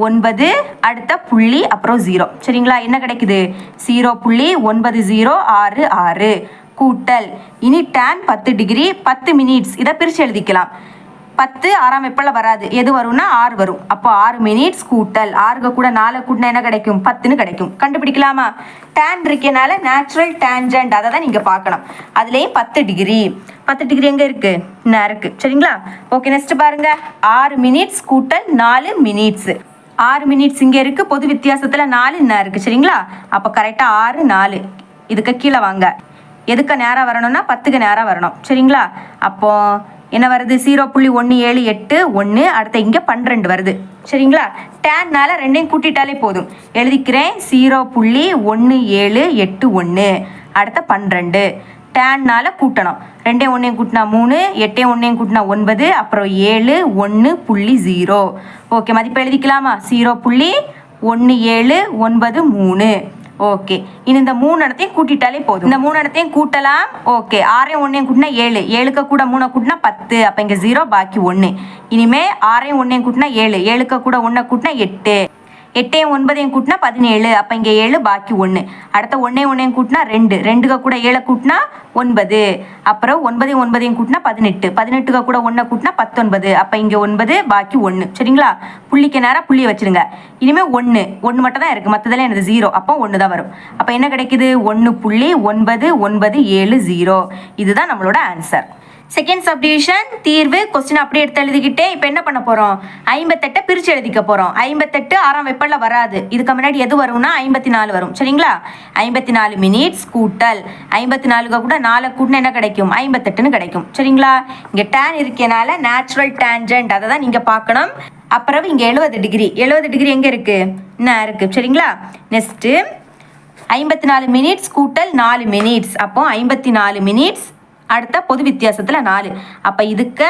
9 அடுத்த புள்ளி அப்புறம் 0. சரிங்களா? என்ன கிடைக்குது 0.9066. கூட்டல். இனி tan 10 டிகிரி 10 மினிட்ஸ் இதை பிரித்து எழுதிக்கலாம். 10 6ஆம் வெப்பலில் வராது, எது வரும்னா 6 வரும். அப்போ 6 மினிட்ஸ் கூட்டல் 6 கூட 4 கூட்டினா என்ன கிடைக்கும்? 10ன்னு கிடைக்கும். கண்டுபிடிக்கலாமா? tan இருக்கனால நேச்சுரல் டேஞ்சன்ட் அதை தான் நீங்கள் பார்க்கணும். அதுலேயும் 10 டிகிரி 10 டிகிரி எங்கே இருக்குது? இன்னும் இருக்குது. சரிங்களா? ஓகே, நெக்ஸ்ட் பாருங்க. 6 மினிட்ஸ் கூட்டல் 4 மினிட்ஸ். 6 மினிட்ஸ் இங்கே இருக்குது, பொது வித்தியாசத்தில் 4 இன்னும் இருக்குது. சரிங்களா? அப்போ கரெக்டாக 6 4 இதுக்கு கீழே வாங்க. எதுக்கு நேராக வரணும்னா 10க்கு நேராக வரணும். சரிங்களா? அப்போ என்ன வருது? 0.178 1. அடுத்த இங்கே 12 வருது. சரிங்களா? டேன்னால ரெண்டையும் கூட்டிட்டாலே போதும். எழுதிக்கிறேன் 0.1781. அடுத்த 12. டேன்னால கூட்டணும். 2 1 கூட்டினா 3, 8 1 கூட்டினா 9, அப்புறம் 7 1.0. ஓகே, மதிப்பு எழுதிக்கலாமா? 0.1793. ஓகே, இனி இந்த 3 இடத்தையும் கூட்டிட்டாலே போதும். இந்த 3 இடத்தையும் கூட்டலாம். ஓகே, 6 1 கூட்டினா 7, 7க்கு கூட 3 கூட்டினா 10. அப்போ இங்கே 0 பாக்கி 1. இனிமே 6 1 கூட்டினா 7, 7க்கு கூட 1 கூட்டினா 8, 8 9 கூட்டினா 17. அப்போ இங்கே 7 பாக்கி 1. அடுத்த 1 1 கூட்டினா 2, 2க்கு கூட 7 கூட்டினா 9. அப்புறம் 9 9 கூட்டினா 18, 18க்கு கூட 1 கூட்டினா 19. அப்போ இங்கே 9 பாக்கி 1. சரிங்களா? புள்ளிக்கு நேராக புள்ளியை வச்சுருங்க. இனிமேல் 1 மட்டும் தான் இருக்குது, மற்றதெல்லாம் எனக்கு 0. அப்போ 1 தான் வரும். அப்போ என்ன கிடைக்குது? 1.9970. இதுதான் நம்மளோட ஆன்சர். செகண்ட் சப்டிவிஷன் தீர்வு. கொஸ்டின் அப்படியே எடுத்து எழுதிக்கிட்டே இப்போ என்ன பண்ண போகிறோம்? 58 பிரித்து எழுதிக்க போகிறோம். 58 6ஆம் வெப்பலில் வராது, இதுக்கு முன்னாடி எது வரும்னா 54 வரும். சரிங்களா? 54 மினிட்ஸ் கூட்டல் 54க்கு கூட 4 கூட்டினா என்ன கிடைக்கும்? 58ன்னு கிடைக்கும். சரிங்களா? இங்கே டேன் இருக்கனால நேச்சுரல் டேஞ்சன்ட் அதை தான் நீங்கள் பார்க்கணும். அப்புறம் இங்கே 70 டிகிரி 70 டிகிரி எங்கே இருக்குது? என்ன இருக்குது? சரிங்களா? நெக்ஸ்ட்டு 54 மினிட்ஸ் கூட்டல் 4 மினிட்ஸ். அப்போ 54 மினிட்ஸ். அடுத்த பொது வித்தியாசத்தில் 4. அப்போ இதுக்கு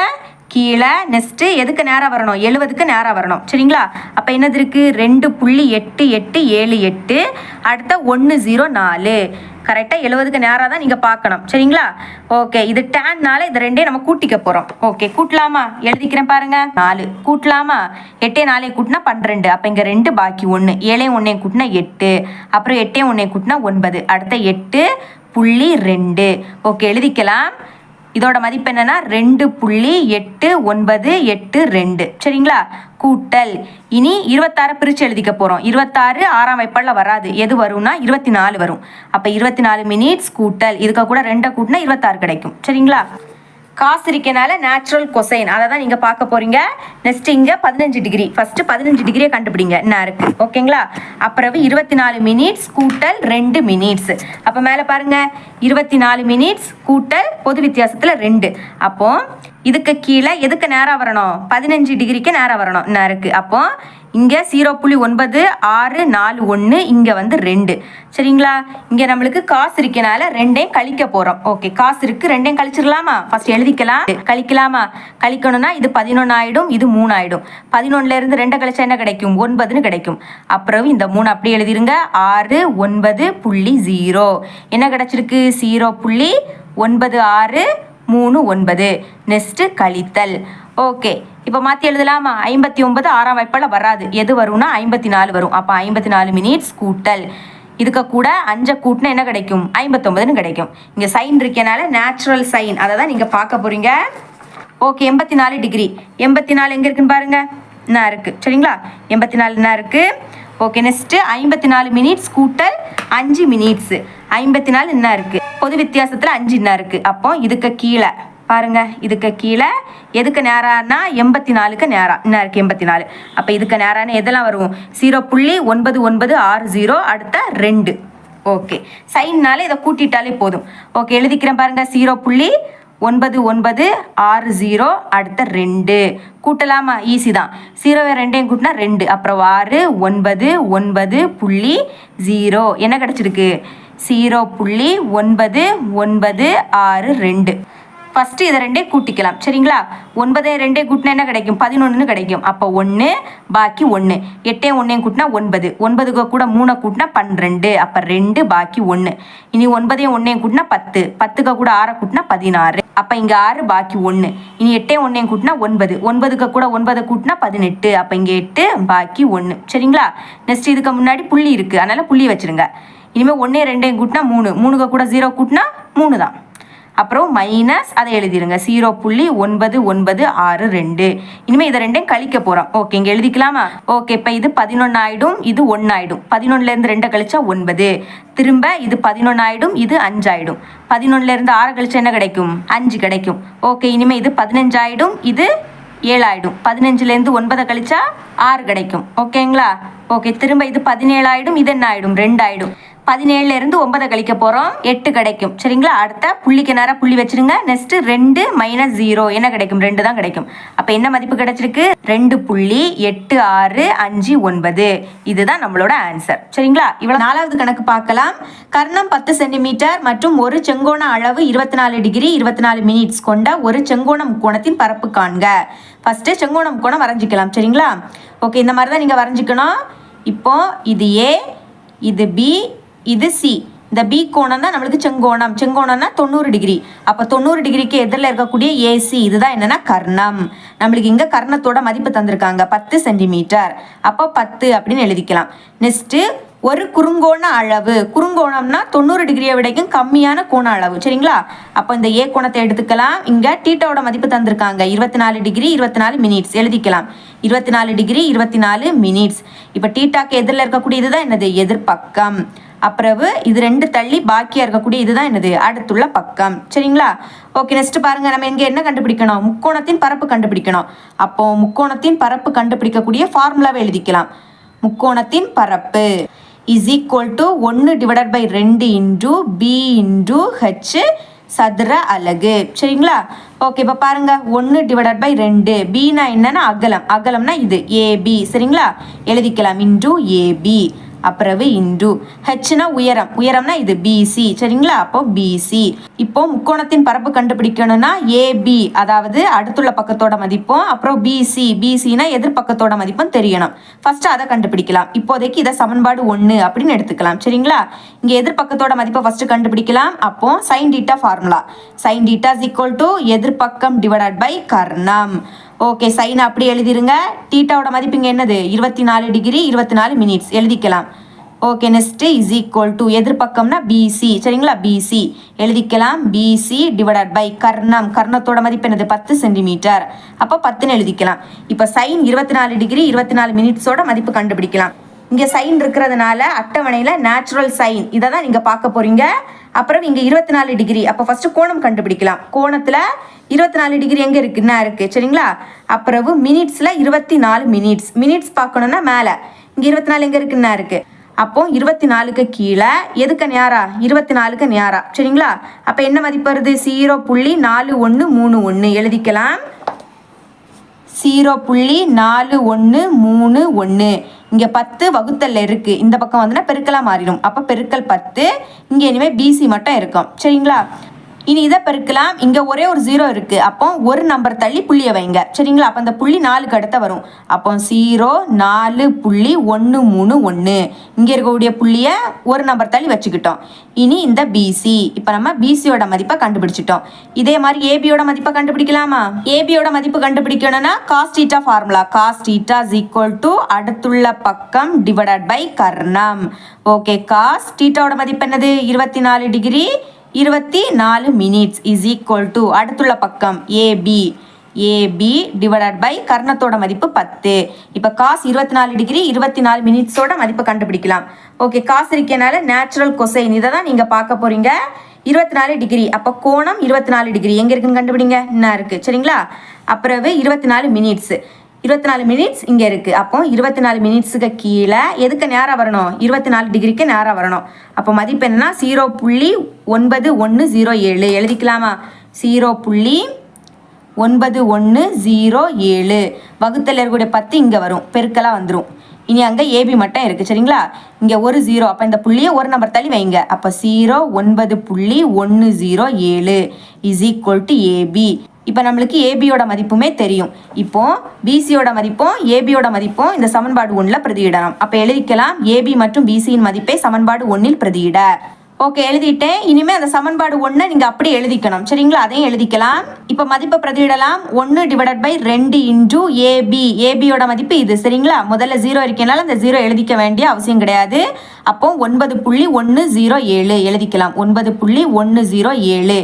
கீழே நெக்ஸ்ட்டு எதுக்கு நேராக வரணும்? 70க்கு நேராக வரணும். சரிங்களா? அப்போ என்னது இருக்குது? 2.8878. அடுத்த 104. கரெக்டாக 70க்கு நேராக தான் நீங்கள் பார்க்கணும். சரிங்களா? ஓகே, இது டேன்னால இது ரெண்டையும் நம்ம கூட்டிக்க போகிறோம். ஓகே, கூட்டலாமா? எழுதிக்கிறேன் பாருங்க. 4 கூட்டலாமா? 8 4 கூட்டினா 12. அப்போ இங்கே 2 பாக்கி 1, 7 1 கூட்டினா 8, அப்புறம் 8 1 கூட்டினா 9. அடுத்த 8.2. ஓகே, எழுதிக்கலாம். இதோட மதிப்பு என்னன்னா 2.8982. சரிங்களா? கூட்டல். இனி 26 பிரித்து எழுதிக்க போகிறோம். 26 6ஆம் வெப்பலில் வராது, எது வரும்னா 24 வரும். அப்போ 24 மினிட்ஸ் கூட்டல் இதுக்கு கூட 2 கூட்டினா 26 கிடைக்கும். சரிங்களா? காசு இருக்கனால நேச்சுரல் கொசைன் அதை தான் நீங்கள் பார்க்க போகிறீங்க. நெக்ஸ்ட் இங்கே 15 டிகிரி. ஃபஸ்ட்டு 15 டிகிரியை கண்டுபிடிங்க என்ன இருக்குது. ஓகேங்களா? அப்புறம் 24 மினிட்ஸ் கூட்டல் 2 மினிட்ஸ். அப்போ மேலே பாருங்கள், 24 மினிட்ஸ் கூட்டல் பொது வித்தியாசத்தில் 2. அப்போ இதுக்கு கீழே எதுக்கு நேராக வரணும்? 15 டிகிரிக்கு நேராக வரணும். என்ன இருக்குது? அப்போ இங்கே 0.9641, இங்கே வந்து 2. சரிங்களா? இங்கே நம்மளுக்கு காசு இருக்கனால 2ஐயும் கழிக்க போகிறோம். ஓகே, காசு இருக்குது, 2ஐயும் கழிச்சிடலாமா? ஃபர்ஸ்ட் எழுதிக்கலாம். கழிக்கலாமா? கழிக்கணும்னா இது 11 ஆகிடும், இது 3 ஆகிடும். 11லேருந்து 2 கழிச்சா என்ன கிடைக்கும்? 9ன்னு கிடைக்கும். அப்புறம் இந்த 3 அப்படியே எழுதிருங்க. 6 9.0 என்ன கிடைச்சிருக்கு? 0.9639. நெக்ஸ்ட்டு கழித்தல். ஓகே, இப்போ மாற்றி எழுதலாமா? 59 6ஆம் வெப்பலில் வராது, எது வரும்னா 54 வரும். அப்போ 54 மினிட்ஸ் கூட்டல் இதுக்கு கூட 5 கூட்டினா என்ன கிடைக்கும்? 59ன்னு கிடைக்கும். இங்கே சைன் இருக்கனால நேச்சுரல் சைன் அதை தான் நீங்கள் பார்க்க போகிறீங்க. ஓகே, 84 டிகிரி 84 எங்கே இருக்குன்னு பாருங்க. என்ன இருக்குது? சரிங்களா? 84 என்ன இருக்குது? ஓகே, நெக்ஸ்ட்டு 54 மினிட்ஸ் கூட்டல் 5 மினிட்ஸ். 54 என்ன இருக்குது? பொது வித்தியாசத்தில் 5 என்ன இருக்குது? அப்போ இதுக்கு கீழே பாருங்க, இதுக்கு கீழே எதுக்கு நேரானா 84க்கு நேராக என்ன இருக்குது? 84. அப்போ இதுக்கு நேரான எதெல்லாம் வரும்? 0.9960. அடுத்த 2. ஓகே, சைன்னால இதை கூட்டிட்டாலே போதும். ஓகே, எழுதிக்கிறேன் பாருங்க. 0.9960. அடுத்த 2 கூட்டலாமா? ஈஸி தான். 0 2ஐயும் கூட்டினா 2, அப்புறம் 6 9.9.0 என்ன கிடச்சிருக்கு? 0.9962. ஃபஸ்ட்டு இதை 2ஐயும் கூட்டிக்கலாம். சரிங்களா? 9 2 கூட்டினா என்ன கிடைக்கும்? 11ன்னு கிடைக்கும். அப்போ 1 பாக்கி 1, 8 1 கூட்டினா 9, 9க்கு கூட 3 கூட்டினா 12. அப்போ 2 பாக்கி 1. இனி 9 1 கூட்டினா 10, 10க்கு கூட 6 கூட்டினா 16. அப்போ இங்கே 6 பாக்கி 1. இனி 8 1 கூட்டினா 9, 9க்கு கூட 9 கூட்டினா 18. அப்போ இங்கே 8 பாக்கி 1. சரிங்களா? நெக்ஸ்ட் இதுக்கு முன்னாடி புள்ளி இருக்குது, அதனால் புள்ளி வச்சுருங்க. இனிமேல் 1 2 கூட்டினா 3, 3 கூட 0 கூட்டினா 3 தான். அப்புறம் மைனஸ் அதை எழுதிடுங்க 0.9962. இனிமேல் இதை ரெண்டையும் கழிக்க போகிறோம். ஓகே, இங்கே எழுதிக்கலாமா? ஓகே, இப்போ இது 11 ஆகிடும், இது 1 ஆகிடும். 11லேருந்து 2 கழிச்சா 9. திரும்ப இது 11 ஆகிடும், இது 5 ஆகிடும். 11லேருந்து 6 கழிச்சா என்ன கிடைக்கும்? 5 கிடைக்கும். ஓகே, இனிமேல் இது 15 ஆகிடும், இது 7 ஆகிடும். 15லேருந்து 9 கழிச்சா 6 கிடைக்கும். ஓகேங்களா? ஓகே, திரும்ப இது 17 ஆகிடும், இது என்ன ஆகிடும்? 2 ஆகிடும். 17லேருந்து 9 கழிக்க போகிறோம், 8 கிடைக்கும். சரிங்களா? அடுத்த புள்ளிக்கு நேராக புள்ளி வச்சுருங்க. நெக்ஸ்ட்டு 2 - 0 என்ன கிடைக்கும்? 2 தான் கிடைக்கும். அப்போ என்ன மதிப்பு கிடைச்சிருக்கு? 2.8659. இதுதான் நம்மளோட ஆன்சர். சரிங்களா? இவ்வளோ 4வது கணக்கு பார்க்கலாம். கர்ணம் 10 சென்டிமீட்டர் மற்றும் ஒரு செங்கோண அளவு 24 டிகிரி 24 மினிட்ஸ் கொண்ட ஒரு செங்கோண முக்கோணத்தின் பரப்பு காண்க. ஃபஸ்ட்டு செங்கோண முக்கோணம் வரைஞ்சிக்கலாம். சரிங்களா? ஓகே, இந்த மாதிரி தான் நீங்கள் வரைஞ்சிக்கணும். இப்போ இது ஏ, இது பி, இது சி. இந்த பி கோணம் தான் நம்மளுக்கு செங்கோணம். செங்கோணம்னா 90 டிகிரி. அப்போ 90 டிகிரிக்கு எதிரில் இருக்கக்கூடிய ஏசி இதுதான் என்னன்னா கர்ணம். நம்மளுக்கு இங்கே கர்ணத்தோட மதிப்பு தந்திருக்காங்க 10 சென்டிமீட்டர். அப்போ 10 அப்படின்னு எழுதிக்கலாம். நெக்ஸ்ட்டு ஒரு குறுங்கோண அளவு. குறுங்கோணம்னா 90 டிகிரியை விடைக்கும் கம்மியான கோண அளவு. சரிங்களா? அப்போ இந்த ஏ கோணத்தை எடுத்துக்கலாம். இங்கே டீட்டாவோட மதிப்பு தந்திருக்காங்க 24 டிகிரி 24 மினிட்ஸ் எழுதிக்கலாம். 24 டிகிரி 24 மினிட்ஸ். இப்போ டீட்டாக்கு எதிரில் இருக்கக்கூடிய இதுதான் என்னது? எதிர்பக்கம். அப்புறவு இது 2 தள்ளி பாக்கியாக இருக்கக்கூடிய இதுதான் என்னது? அடுத்துள்ள பக்கம். சரிங்களா? ஓகே, நெக்ஸ்ட் பாருங்க. நம்ம இங்கே என்ன கண்டுபிடிக்கணும்? முக்கோணத்தின் பரப்பு கண்டுபிடிக்கணும். அப்போ முக்கோணத்தின் பரப்பு கண்டுபிடிக்கக்கூடிய ஃபார்முலாவை எழுதிக்கலாம். முக்கோணத்தின் பரப்பு is equal to 1/2 into B into H சதுர அலகு. சரிங்களா? ஓகே, இப்போ பாருங்க 1/2. பின்னா என்னன்னா அகலம். அகலம்னா இது ஏபி. சரிங்களா? எழுதிக்கலாம் இன்டு ஏபி. அப்புறம் இன்டு ஹெச்னா உயரம். உயரம்னா இது பிசி. சரிங்களா? அப்போ பிசி. இப்போ முக்கோணத்தின் பரப்பு கண்டுபிடிக்கணும்னா ஏபி அதாவது அடுத்துள்ள பக்கத்தோட மதிப்பும் அப்புறம் பிசி பிசினா எதிர்பக்கத்தோட மதிப்பும் தெரியணும். ஃபர்ஸ்ட் அதை கண்டுபிடிக்கலாம். இப்போதைக்கு இதை சமன்பாடு 1 அப்படின்னு எடுத்துக்கலாம். சரிங்களா? இங்க எதிர்பக்கத்தோட மதிப்பை ஃபர்ஸ்ட் கண்டுபிடிக்கலாம். அப்போ sine theta formula. Sine theta is equal to எதிர்பக்கம் டிவைடட் பை கர்ணம். ஓகே, சைன் அப்படி எழுதிருங்க. டீட்டாவோட மதிப்பு இங்கே என்னது? 24 டிகிரி 24 மினிட்ஸ் எழுதிக்கலாம். Okay, next is equal to எதிர்பக்கம்னா பிசி. சரிங்களா? பிசி எழுதிக்கலாம். பிசி டிவைடட் பை கர்ணம். கர்ணத்தோட மதிப்பு என்னது? 10 சென்டிமீட்டர். அப்போ 10ன்னு எழுதிக்கலாம். இப்போ சைன் 24 டிகிரி 24 மினிட்ஸோட மதிப்பு கண்டுபிடிக்கலாம். இங்கே சைன் இருக்கிறதுனால அட்டவணையில் நேச்சுரல் சைன் இதை தான் நீங்கள் பார்க்க போகிறீங்க. அப்புறம் இங்கே 24 டிகிரி. அப்போ ஃபஸ்ட்டு கோணம் கண்டுபிடிக்கலாம். கோணத்தில் 24 டிகிரி எங்கே இருக்குன்னா இருக்குது. சரிங்களா? அப்புறம் மினிட்ஸில் 24 மினிட்ஸ். மினிட்ஸ் பார்க்கணுன்னா மேலே இங்கே 24 எங்கே இருக்குன்னா இருக்குது. அப்போ 24க்கு கீழே எதுக்கு நேரா? 24க்கு நேரா. சரிங்களா? அப்போ என்ன மதிப்பு வருது? 0.4131 எழுதிக்கலாம். 0.4131. இங்கே 10 வகுத்தல்ல இருக்கு. இந்த பக்கம் வந்துன்னா பெருக்கலாக மாறிடும். அப்போ பெருக்கல் 10. இங்கே இனிமேல் பிசி மட்டும் இருக்கும். சரிங்களா? இனி இதை பெருக்கலாம். இங்கே ஒரே ஒரு 0 இருக்குது. அப்போ ஒரு நம்பர் தள்ளி புள்ளியை வைங்க. சரிங்களா? அப்போ அந்த புள்ளி 4க்கு அடுத்த வரும். அப்போ 0.4.131. இங்கே இருக்கக்கூடிய புள்ளியை ஒரு நம்பர் தள்ளி வச்சுக்கிட்டோம். இனி இந்த பிசி. இப்போ நம்ம பிசியோட மதிப்பை கண்டுபிடிச்சிட்டோம். இதே மாதிரி ஏபியோட மதிப்பை கண்டுபிடிக்கலாமா? ஏபியோட மதிப்பு கண்டுபிடிக்கணும்னா cos theta formula. Cos theta is equal to அடுத்துள்ள பக்கம் டிவைடட் பை கர்ணம். ஓகே, காஸ் டீட்டாவோட மதிப்பு என்னது? 24 degree 24 minutes is equal to அடுத்துள்ள பக்கம் ஏபி. ஏபி டிவைடட் பை கர்ணத்தோட மதிப்பு 10. இப்போ காஸ் 24 டிகிரி 24 மினிட்ஸோட மதிப்பை கண்டுபிடிக்கலாம். ஓகே, காஸ் இருக்கனால நேச்சுரல் கொசைன் இதை தான் நீங்கள் பார்க்க போகிறீங்க. 24 டிகிரி. அப்போ கோணம் 24 டிகிரி எங்கே இருக்குன்னு கண்டுபிடிங்க. என்ன இருக்குது? சரிங்களா? அப்புறம் 24 மினிட்ஸ். 24 மினிட்ஸ் இங்கே இருக்குது. அப்போ 24 மினிட்ஸுக்கு கீழே எதுக்கு நேராக வரணும்? 24 டிகிரிக்கு நேராக வரணும். அப்போ மதிப்பு என்னன்னா 0.9107 எழுதிக்கலாமா? 0.9107 வகுத்தல் இருக்கக்கூடிய 10 இங்கே வரும். பெருக்கலாக வந்துடும். இனி அங்கே ஏபி மட்டும் இருக்குது. சரிங்களா? இங்கே ஒரு 0. அப்போ இந்த புள்ளியை ஒரு நம்பர் தள்ளி வைங்க. அப்போ 0.9.107 இஸ் ஈக்குவல் டு ஏபி. இப்போ நம்மளுக்கு ஏபியோட மதிப்புமே தெரியும். இப்போ பிசியோட மதிப்பும் ஏபியோட மதிப்பும் இந்த சமன்பாடு 1ல் பிரதியிடலாம். அப்போ எழுதிக்கலாம். ஏபி மற்றும் பிசியின் மதிப்பை சமன்பாடு 1ல் பிரதியிட. ஓகே, எழுதிட்டேன். இனிமேல் அந்த சமன்பாடு 1 நீங்கள் அப்படி எழுதிக்கணும். சரிங்களா? அதையும் எழுதிக்கலாம். இப்போ மதிப்பை பிரதியிடலாம். 1 டிவைடட் பை 2 இன்டூ ஏபி. ஏபியோட மதிப்பு இது. சரிங்களா? முதல்ல 0 இருக்கனால அந்த 0 எழுதிக்க வேண்டிய அவசியம் கிடையாது. அப்போ 9.107 எழுதிக்கலாம். 9.107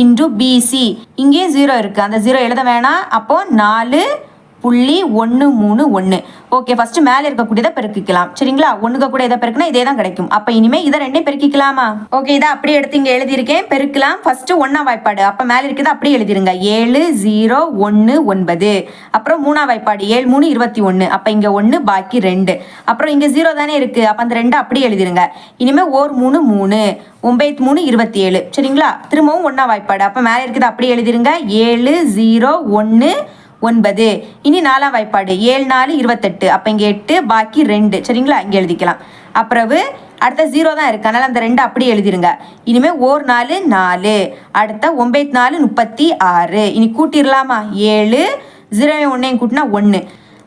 இன்டூ பிசி. இங்கேயும் 0 இருக்குது, அந்த 0 எழுத வேணாம். அப்போ 4.131. ஓகே, ஃபர்ஸ்ட் மேலே இருக்கக்கூடியதை பெருக்கிக்கலாம். சரிங்களா? 1 கூட இதை பெருக்கினா இதே தான் கிடைக்கும். அப்போ இனிமேல் இதை ரெண்டையும் பெருக்கிக்கலாமா? ஓகே, இதை அப்படியே எடுத்து இங்கே எழுதியிருக்கேன். பெருக்கலாம். ஃபர்ஸ்ட் 1ஆம் வாய்ப்பாடு, அப்போ மேலே இருக்கிறது அப்படியே எழுதிருங்க. 7019. அப்புறம் 3ஆம் வாய்ப்பாடு 7 3 21. அப்போ இங்கே 1 பாக்கி 2. அப்புறம் இங்கே 0 தானே இருக்குது, அப்போ அந்த 2 அப்படியே எழுதிருங்க. இனிமேல் 1 3 3 9 3 27. சரிங்களா? திரும்பவும் 1ஆம் வாய்ப்பாடு, அப்போ மேலே இருக்குது அப்படியே எழுதிருங்க. 7019. இனி 4ஆம் வாய்ப்பாடு 7 4 28. அப்போ இங்கே 8 பாக்கி 2. சரிங்களா? இங்கே எழுதிக்கலாம். அப்புறம் அடுத்த 0 தான் இருக்குது, அதனால் அந்த 2 அப்படியே எழுதிருங்க. இனிமேல் 1 4 4. அடுத்த 9 4 36. இனி கூட்டிடலாமா? 7 0 1 கூட்டினா 1.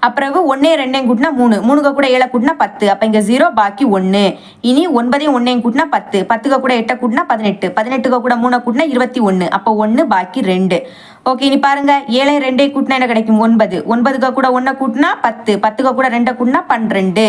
அப்புறம் 1 2 கூட்டினா 3. 3 கூட 7 கூட்டினா 10. அப்போ இங்கே 0 பாக்கி 1. இனி 9 1 கூட்டினா 10. 10 கூட 8 கூட்டினா 18. 18 கூட 3 கூட்டினா 21. அப்போ 1 பாக்கி 2. ஓகே, இனி பாருங்க 7 2 கூட்டினா என்ன கிடைக்கும்? 9. 9 கூட 1 கூட்டினா 10. 10 கூட 2 கூட்டினா 12.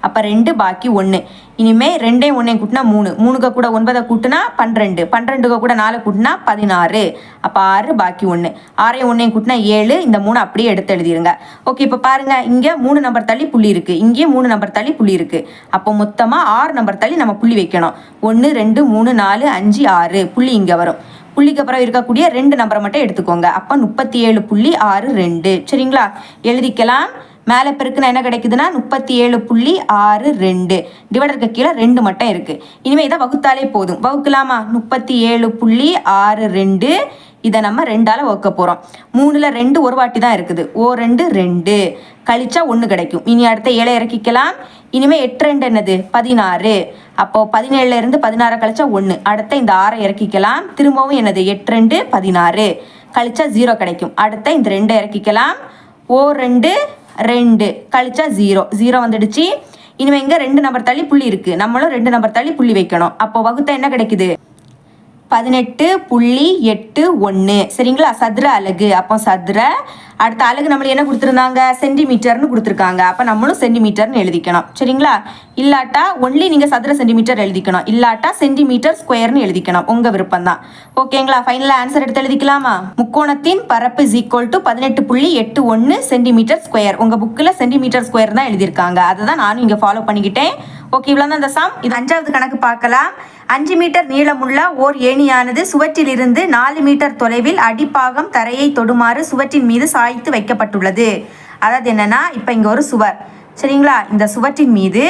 அப்போ 2 பாக்கி 1. இனிமே 2 1 கூட்டினா 3. 3 கூட 9 கூட்டினா 12. 12 கூட 4 கூட்டினா 16. அப்போ 6 பாக்கி 1. 6 1 கூட்டினா 7. இந்த 3 அப்படியே எடுத்து எழுதிருங்க. ஓகே, இப்போ பாருங்க இங்கே 3 நம்பர் தள்ளி புள்ளி இருக்கு, இங்கேயும் 3 நம்பர் தள்ளி புள்ளி இருக்கு. அப்போ மொத்தமாக 6 நம்பர் தள்ளி நம்ம புள்ளி வைக்கணும். 1 2 3 4 5 6 புள்ளி இங்கே வரும். புள்ளிக்கு அப்புறம் இருக்கக்கூடிய 2 நம்பரை மட்டும் எடுத்துக்கோங்க. அப்போ 37.62. சரிங்களா? எழுதிக்கலாம். மேலே பெருக்குனா என்ன கிடைக்குதுன்னா 37.62. டிவைடருக்கு கீழே 2 மட்டும் இருக்கு. இனிமேல் இதை வகுத்தாலே போதும். வகுக்கலாமா? 37.62. இதை நம்ம 2ஆல் வகுக்க போகிறோம். 3ல் 2 ஒரு வாட்டி தான் இருக்குது. 2 2 கழிச்சா 1 கிடைக்கும். இனி அடுத்த 7 இறக்கிக்கலாம். இனிமேல் 8 2 என்னது? 16. அப்போ 17 இருந்து 16 கழிச்சா 1. அடுத்த இந்த 6 இறக்கிக்கலாம். திரும்பவும் என்னது? 8 2 16 கழிச்சா 0 கிடைக்கும். அடுத்த இந்த 2 இறக்கிக்கலாம். 2 2 கழிச்சா 0 வந்துடுச்சு. இனிமேல் இங்கே 2 நம்பர் தள்ளி புள்ளி இருக்கு, நம்மளும் 2 நம்பர் தள்ளி புள்ளி வைக்கணும். அப்போ வகுத்தா என்ன கிடைக்குது? 18.81. சரிங்களா? சதுர அலகு. அப்போ சதுர அடுத்த அலகு நம்மளுக்கு என்ன கொடுத்துருந்தாங்க? சென்டிமீட்டர்னு கொடுத்துருக்காங்க. அப்போ நம்மளும் சென்டிமீட்டர்னு எழுதிக்கணும். சரிங்களா? இல்லாட்டா ஒன்லி நீங்கள் சதுர சென்டிமீட்டர் எழுதிக்கணும், இல்லாட்டா சென்டிமீட்டர் ஸ்கொயர்னு எழுதிக்கணும். உங்கள் விருப்பம் தான். ஓகேங்களா? ஃபைனலாக ஆன்சர் எடுத்து எழுதிக்கலாமா? முக்கோணத்தின் பரப்பு is equal to 18.81 centimetre square. உங்கள் புக்கில் சென்டிமீட்டர் ஸ்கொயர் தான் எழுதியிருக்காங்க, அதை தான் நானும் இங்கே ஃபாலோ பண்ணிக்கிட்டேன். ஓகே, இவ்வளோ தான் இந்த சம். இது 5வது கணக்கு பார்க்கலாம். 5 மீட்டர் நீளமுள்ள ஓர் ஏணியானது சுவற்றிலிருந்து 4 மீட்டர் தொலைவில் அடிப்பாகம் தரையை தொடுமாறு சுவற்றின் மீது சாய்த்து வைக்கப்பட்டுள்ளது. அதாவது என்னன்னா, இப்போ இங்கே ஒரு சுவர், சரிங்களா? இந்த சுவற்றின் மீது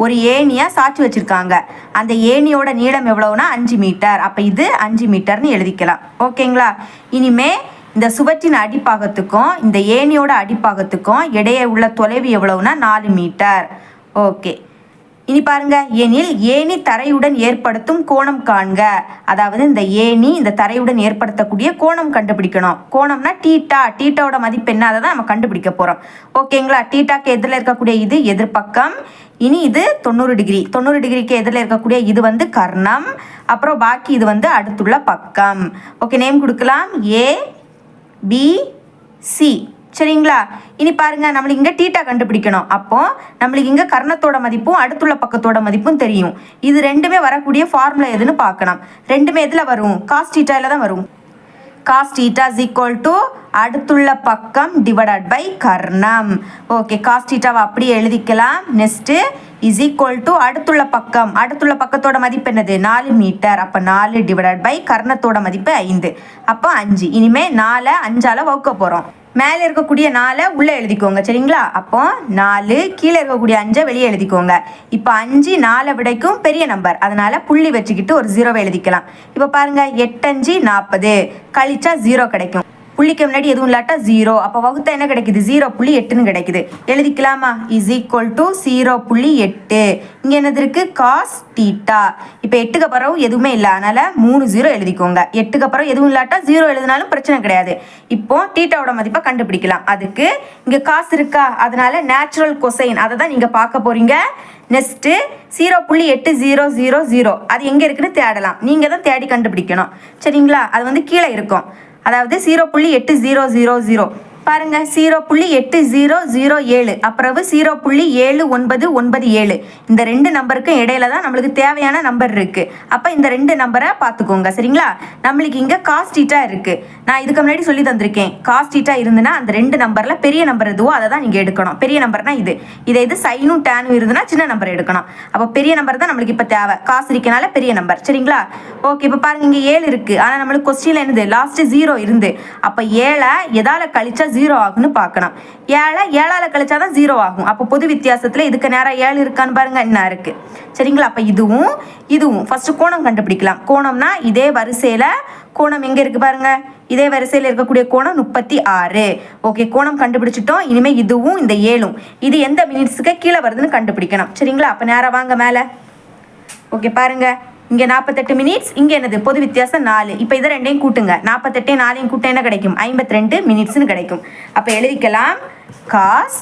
ஒரு ஏணியை சாய்ச்சி வச்சுருக்காங்க. அந்த ஏணியோட நீளம் எவ்வளோனா 5 மீட்டர். அப்போ இது 5 மீட்டர்னு எழுதிக்கலாம். ஓகேங்களா? இனிமே இந்த சுவற்றின் அடிப்பாகத்துக்கும் இந்த ஏணியோட அடிப்பாகத்துக்கும் இடையே உள்ள தொலைவு எவ்வளோனா 4 மீட்டர். ஓகே, இனி பாருங்க, எனில் ஏணி தரையுடன் ஏற்படுத்தும் கோணம் காண்க. அதாவது இந்த ஏணி இந்த தரையுடன் ஏற்படுத்தக்கூடிய கோணம் கண்டுபிடிக்கணும். கோணம்னா டீட்டா. டீட்டாவோட மதிப்பு என்ன, அதை தான் நம்ம கண்டுபிடிக்க போகிறோம். ஓகேங்களா? டீட்டாக்கு எதிரில் இருக்கக்கூடிய இது எதிர்பக்கம். இனி இது 90 டிகிரி. 90 டிகிரிக்கு எதிரில் இருக்கக்கூடிய இது வந்து கர்ணம். அப்புறம் பாக்கி இது வந்து அடுத்துள்ள பக்கம். ஓகே, நேம் கொடுக்கலாம். ABC. சரிங்களா? இனி பாருங்க, நம்மளுக்கு இங்கே டீட்டா கண்டுபிடிக்கணும். அப்போ நம்மளுக்கு இங்கே கர்ணத்தோட மதிப்பும் அடுத்துள்ள பக்கத்தோட மதிப்பும் தெரியும். இது ரெண்டுமே வரக்கூடிய ஃபார்முலா எதுன்னு பார்க்கணும். ரெண்டுமே எதில் வரும்? காஸ் டீட்டாவில் தான் வரும். Cos theta is equal to அடுத்துள்ள பக்கம் டிவைடட் பை கர்ணம். ஓகே, காஸ் டீட்டாவை அப்படியே எழுதிக்கலாம். நெக்ஸ்ட்டு இஸ் ஈக்குவல் டு அடுத்துள்ள பக்கம். அடுத்துள்ள பக்கத்தோட மதிப்பு என்னது? 4 மீட்டர். அப்போ 4 டிவைடட் பை கர்ணத்தோட மதிப்பு 5. அப்போ 5. இனிமேல் 4 5ஆல் வகுக்க போகிறோம். மேலே இருக்கக்கூடிய 4 உள்ளே எழுதிக்கோங்க. சரிங்களா? அப்போ 4, கீழே இருக்கக்கூடிய 5 வெளியே எழுதிக்கோங்க. இப்போ 5 4 விடைக்கும் பெரிய நம்பர், அதனால புள்ளி வச்சுக்கிட்டு ஒரு 0 எழுதிக்கலாம். இப்போ பாருங்க, 8 5 40 கழிச்சா 0 கிடைக்கும். புள்ளிக்கு முன்னாடி எதுவும் இல்லாட்டா 0. அப்போ வகுத்தா என்ன கிடைக்குது? 0.8ன்னு கிடைக்குது. எழுதிக்கலாமா? Is equal to 0.8. இங்கே என்னது இருக்கு? Cos theta. இப்போ 8க்கு அப்புறம் எதுவுமே இல்லை, அதனால 3 0 எழுதிக்கோங்க. 8க்கு அப்புறம் எதுவும் இல்லாட்டா 0 எழுதினாலும் பிரச்சனை கிடையாது. இப்போ தீட்டாவோட மதிப்பை கண்டுபிடிக்கலாம். அதுக்கு இங்கே காசு இருக்கா, அதனால நேச்சுரல் கொசைன் அதை தான் நீங்கள் பார்க்க போறீங்க. நெக்ஸ்ட்டு 0.8000 அது எங்கே இருக்குன்னு தேடலாம். நீங்கள் தான் தேடி கண்டுபிடிக்கணும். சரிங்களா? அது வந்து கீழே இருக்கும். அதாவது 0.8000 பாருங்க, 0.8007 அப்புறம் 0.7997. இந்த 2 நம்பருக்கும் இடையில தான் நம்மளுக்கு தேவையான நம்பர் இருக்கு. அப்போ இந்த 2 நம்பரை பார்த்துக்கோங்க. சரிங்களா? நம்மளுக்கு இங்கே காஸ் தீட்டா இருக்கு. நான் இதுக்கு முன்னாடி சொல்லி தந்திருக்கேன். காஸ் தீட்டா இருந்துன்னா அந்த 2 நம்பர்ல பெரிய நம்பர் எதுவோ அதை தான் நீங்கள் எடுக்கணும். பெரிய நம்பர்னா இது சைனும் டேனும் இருந்துன்னா சின்ன நம்பர் எடுக்கணும். அப்போ பெரிய நம்பர் தான் நம்மளுக்கு இப்போ தேவை. காசு இருக்கனால பெரிய நம்பர். சரிங்களா? ஓகே, இப்போ பாருங்க, இங்கே 7 இருக்கு. ஆனால் நம்மளுக்கு கொஸ்டின்ல என்னது? லாஸ்ட் 0 இருந்து. அப்போ 7 எதால கழிச்சா 0 ஆகும்னு பார்க்கணும். 7ஆல கழிச்சாதான் 0 ஆகும். அப்போ பொது வித்தியாசத்துல இதுக்கு நேரம் 7 இருக்கான்னு பாருங்க, என்ன இருக்கு. சரிங்களா? அப்ப இதுவும் ஃபர்ஸ்ட் கோணம் கண்டுபிடிக்கலாம். கோணம்னா இதே வரிசையில கோணம் எங்க இருக்கு பாருங்க, இதே வரிசையில் இருக்கக்கூடிய கோணம் 36. ஓகே, கோணம் கண்டுபிடிச்சிட்டோம். இனிமே இதுவும் இந்த 7ம் இது எந்த மினிட்ஸுக்கு கீழே வருதுன்னு கண்டுபிடிக்கணும். சரிங்களா? அப்ப நேரம் வாங்க மேல. ஓகே, பாருங்க, இங்கே 48 மினிட்ஸ், இங்கே என்னது? பொது வித்தியாசம் 4. இப்போ இதை ரெண்டையும் கூட்டுங்க. 48 4 கூட்ட என்ன கிடைக்கும்? 52 மினிட்ஸ்னு கிடைக்கும். அப்போ எழுதிக்கலாம் காஸ்.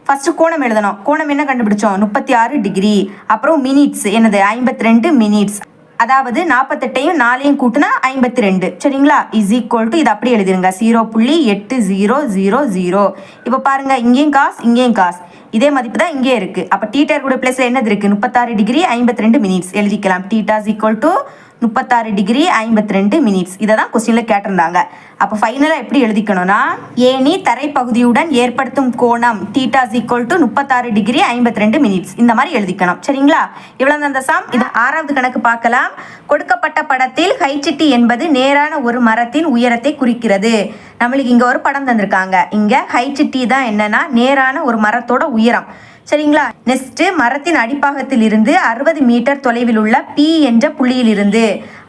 ஃபர்ஸ்ட் கோணம் எழுதணும். கோணம் என்ன கண்டுபிடிச்சோம்? 36 டிகிரி. அப்புறம் மினிட்ஸ் என்னது? 52 மினிட்ஸ். அதாவது 48ஐயும் 4ஐயும் கூட்டினா 52. சரிங்களா? இஸ் ஈக்குவல் டு இது அப்படியே எழுதிருங்க 0.8000. இப்போ பாருங்க, இங்கேயும் காஸ் இங்கேயும் காஸ், இதே மதிப்பு தான் இங்கே இருக்கு. அப்போ டீட்டா கூட பிளேஸ்ல என்னது இருக்கு? 36 டிகிரி 52 மினிட்ஸ் எழுதிக்கலாம். Theta is equal to 36 degree 52 minutes. இதை தான் கொஸ்டின்ல கேட்டிருந்தாங்க. அப்போ ஃபைனலாக எப்படி எழுதிக்கணும்னா, ஏணி தரைப்பகுதியுடன் ஏற்படுத்தும் கோணம் theta is equal to 36 degree 52 minutes. இந்த மாதிரி எழுதிக்கணும். சரிங்களா? இவ்வளவு அந்த சம். இது 6வது கணக்கு பார்க்கலாம். கொடுக்கப்பட்ட படத்தில் ஹைச்சிட்டி என்பது நேரான ஒரு மரத்தின் உயரத்தை குறிக்கிறது. நம்மளுக்கு இங்க ஒரு படம் தந்திருக்காங்க. இங்க ஹைச்சிட்டி தான் என்னன்னா நேரான ஒரு மரத்தோட உயரம். சரிங்களா? நெக்ஸ்ட் மரத்தின் அடிப்பாகத்தில் இருந்து 60 மீட்டர் தொலைவில் உள்ள பி என்ற புள்ளியில் இருந்து,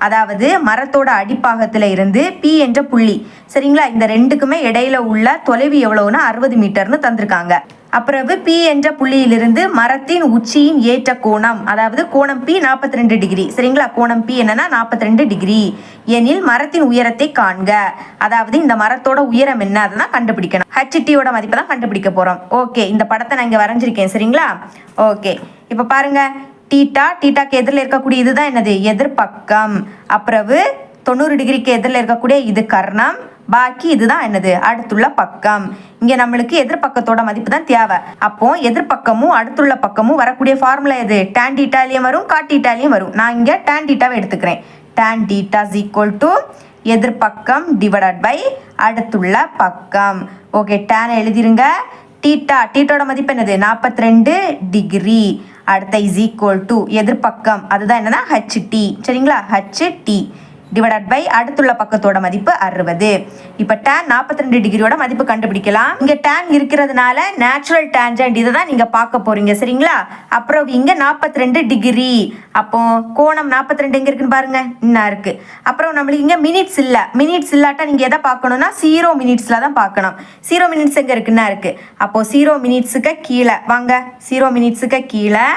அதாவது மரத்தோட அடிப்பாகத்துல இருந்து பி என்ற புள்ளி. சரிங்களா? இந்த ரெண்டுக்குமே இடையில உள்ள தொலைவு எவ்வளவுன்னா 60 மீட்டர்னு தந்திருக்காங்க. அப்புறம் பி என்ற புள்ளியிலிருந்து மரத்தின் உச்சியின் ஏற்ற கோணம், அதாவது கோணம் பி 42 டிகிரி. சரிங்களா? கோணம் பி என்னன்னா 42 டிகிரி எனில் மரத்தின் உயரத்தை காண்க. அதாவது இந்த மரத்தோட உயரம் என்ன, அதை கண்டுபிடிக்கணும். ஹெச்டியோட மதிப்பை தான் கண்டுபிடிக்க போறோம். ஓகே, இந்த படத்தை நான் இங்க வரைஞ்சிருக்கேன். சரிங்களா? ஓகே, இப்ப பாருங்க, டீட்டாக்கு எதிரில் இருக்கக்கூடிய இதுதான் என்னது? எதிர்பக்கம். அப்புறம் 90 டிகிரிக்கு எதிரில் இருக்கக்கூடிய இது கர்ணம். பாக்கி இதுதான் என்னது? அடுத்துள்ள பக்கம். இங்க நம்மளுக்கு எதிர்பக்கத்தோட மதிப்பு தான் தேவை. அப்போ எதிர்பக்கமும் அடுத்துள்ள பக்கமும் வரக்கூடிய ஃபார்முலா எது? tan தீட்டாலையும் வரும், காட் தீட்டாலையும் வரும். நான் இங்க tan தீட்டாவை எடுத்துக்கிறேன். tan theta is equal to எதிர்பக்கம் டிவைடட் பை அடுத்துள்ள பக்கம். Okay, tan எழுதிருங்க. டீட்டோட மதிப்பு என்னது? 42 டிகிரி. அடுத்த இஸ் ஈக்குவல் டு எதிர்பக்கம், அதுதான் என்னன்னா ஹெச்டி. சரிங்களா? ஹெச்டி டிவைடட் பை அடுத்துள்ள பக்கத்தோட மதிப்பு 60. இப்போ tan 42 டிகிரியோட மதிப்பு கண்டுபிடிக்கலாம். இங்க tan இருக்கிறதுனால நேச்சுரல் டான்ஜென்ட் இதை தான் நீங்க பார்க்க போறீங்க. சரிங்களா? அப்புறம் இங்க 42 டிகிரி. அப்போ கோணம் 42 எங்க இருக்குன்னு பாருங்க, என்ன இருக்கு. அப்புறம் நம்மளுக்கு இங்க மினிட்ஸ் இல்ல. மினிட்ஸ் இல்லாட்டா நீங்க எதை பார்க்கணும்னா 0 மினிட்ஸ்ல தான் பார்க்கணும். 0 மினிட்ஸ் எங்க இருக்குன்னா இருக்கு. அப்போ 0 மினிட்ஸுக்கு கீழே வாங்க. 0 மினிட்ஸுக்கு கீழே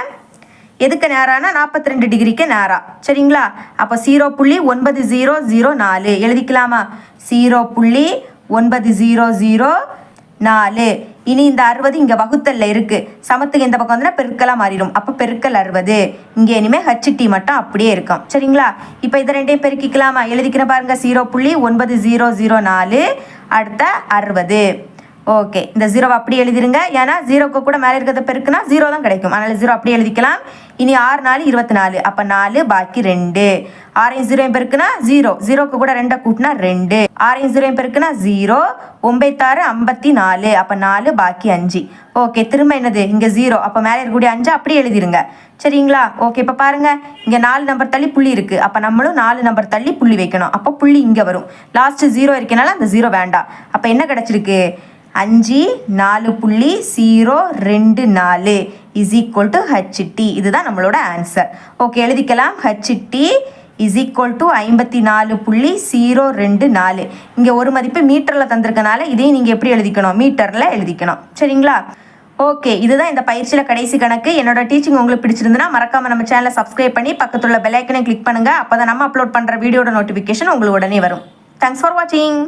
எதுக்கு நேரானா 42 டிகிரிக்கு நேரா. சரிங்களா? அப்போ 0.9004 எழுதிக்கலாமா? 0.9004. இனி இந்த 60 இங்க வகுத்தல்ல இருக்கு. சமத்துக்கு இந்த பக்கம் வந்து பெருக்கலா மாறிடும். அப்ப பெருக்கல் 60. இங்க இனிமே ஹெச்டி மட்டும் அப்படியே இருக்கும். சரிங்களா? இப்ப இதை ரெண்டையும் பெருக்கிக்கலாமா? எழுதிக்கிற பாருங்க, 0.9004 அடுத்த 60. ஓகே, இந்த 0 அப்படி எழுதிருங்க. ஏன்னா 0க்கு கூட மேலே இருக்கிறத பெருக்குனா 0 தான் கிடைக்கும். அதனால 0 அப்படி எழுதிக்கலாம். இனி 6 4 24. அப்ப 4 பாக்கி 2. 6 0 பெருக்குனா 0. 0க்கு கூட 2 கூட்டினா 2. 6 0 பெருக்குனா 0. 9 6 54. அப்ப 4 பாக்கி 5. ஓகே, திரும்ப என்னது? இங்க 0. அப்ப மேலே இருக்கக்கூடிய 5 அப்படி எழுதிருங்க. சரிங்களா? ஓகே, இப்ப பாருங்க, இங்க 4 நம்பர் தள்ளி புள்ளி இருக்கு. அப்ப நம்மளும் 4 நம்பர் தள்ளி புள்ளி வைக்கணும். அப்ப புள்ளி இங்க வரும். லாஸ்ட் 0 இருக்கனால அந்த 0 வேண்டாம். அப்ப என்ன கிடைச்சிருக்கு? 5 4.024 இஸ் ஈக்குவல் டு ஹெச்டி. இதுதான் நம்மளோட ஆன்சர். ஓகே, எழுதிக்கலாம். HD is equal to 54.024. இங்கே ஒரு மதிப்பு மீட்டரில் தந்திருக்கனால இதையும் நீங்கள் எப்படி எழுதிக்கணும், மீட்டரில் எழுதிக்கணும். சரிங்களா? ஓகே, இதுதான் இந்த பயிற்சியில் கடைசி கணக்கு. என்னோட டீச்சிங் உங்களுக்கு பிடிச்சிருந்துன்னா மறக்காமல் நம்ம சேனலை சப்ஸ்கிரைப் பண்ணி பக்கத்துள்ள பெல் ஐக்கனை கிளிக் பண்ணுங்கள். அப்போ தான் நம்ம அப்லோட் பண்ணுற வீடியோட நோட்டிஃபிகேஷன் உங்களுக்கு உடனே வரும். தேங்க்ஸ் ஃபார் வாட்சிங்.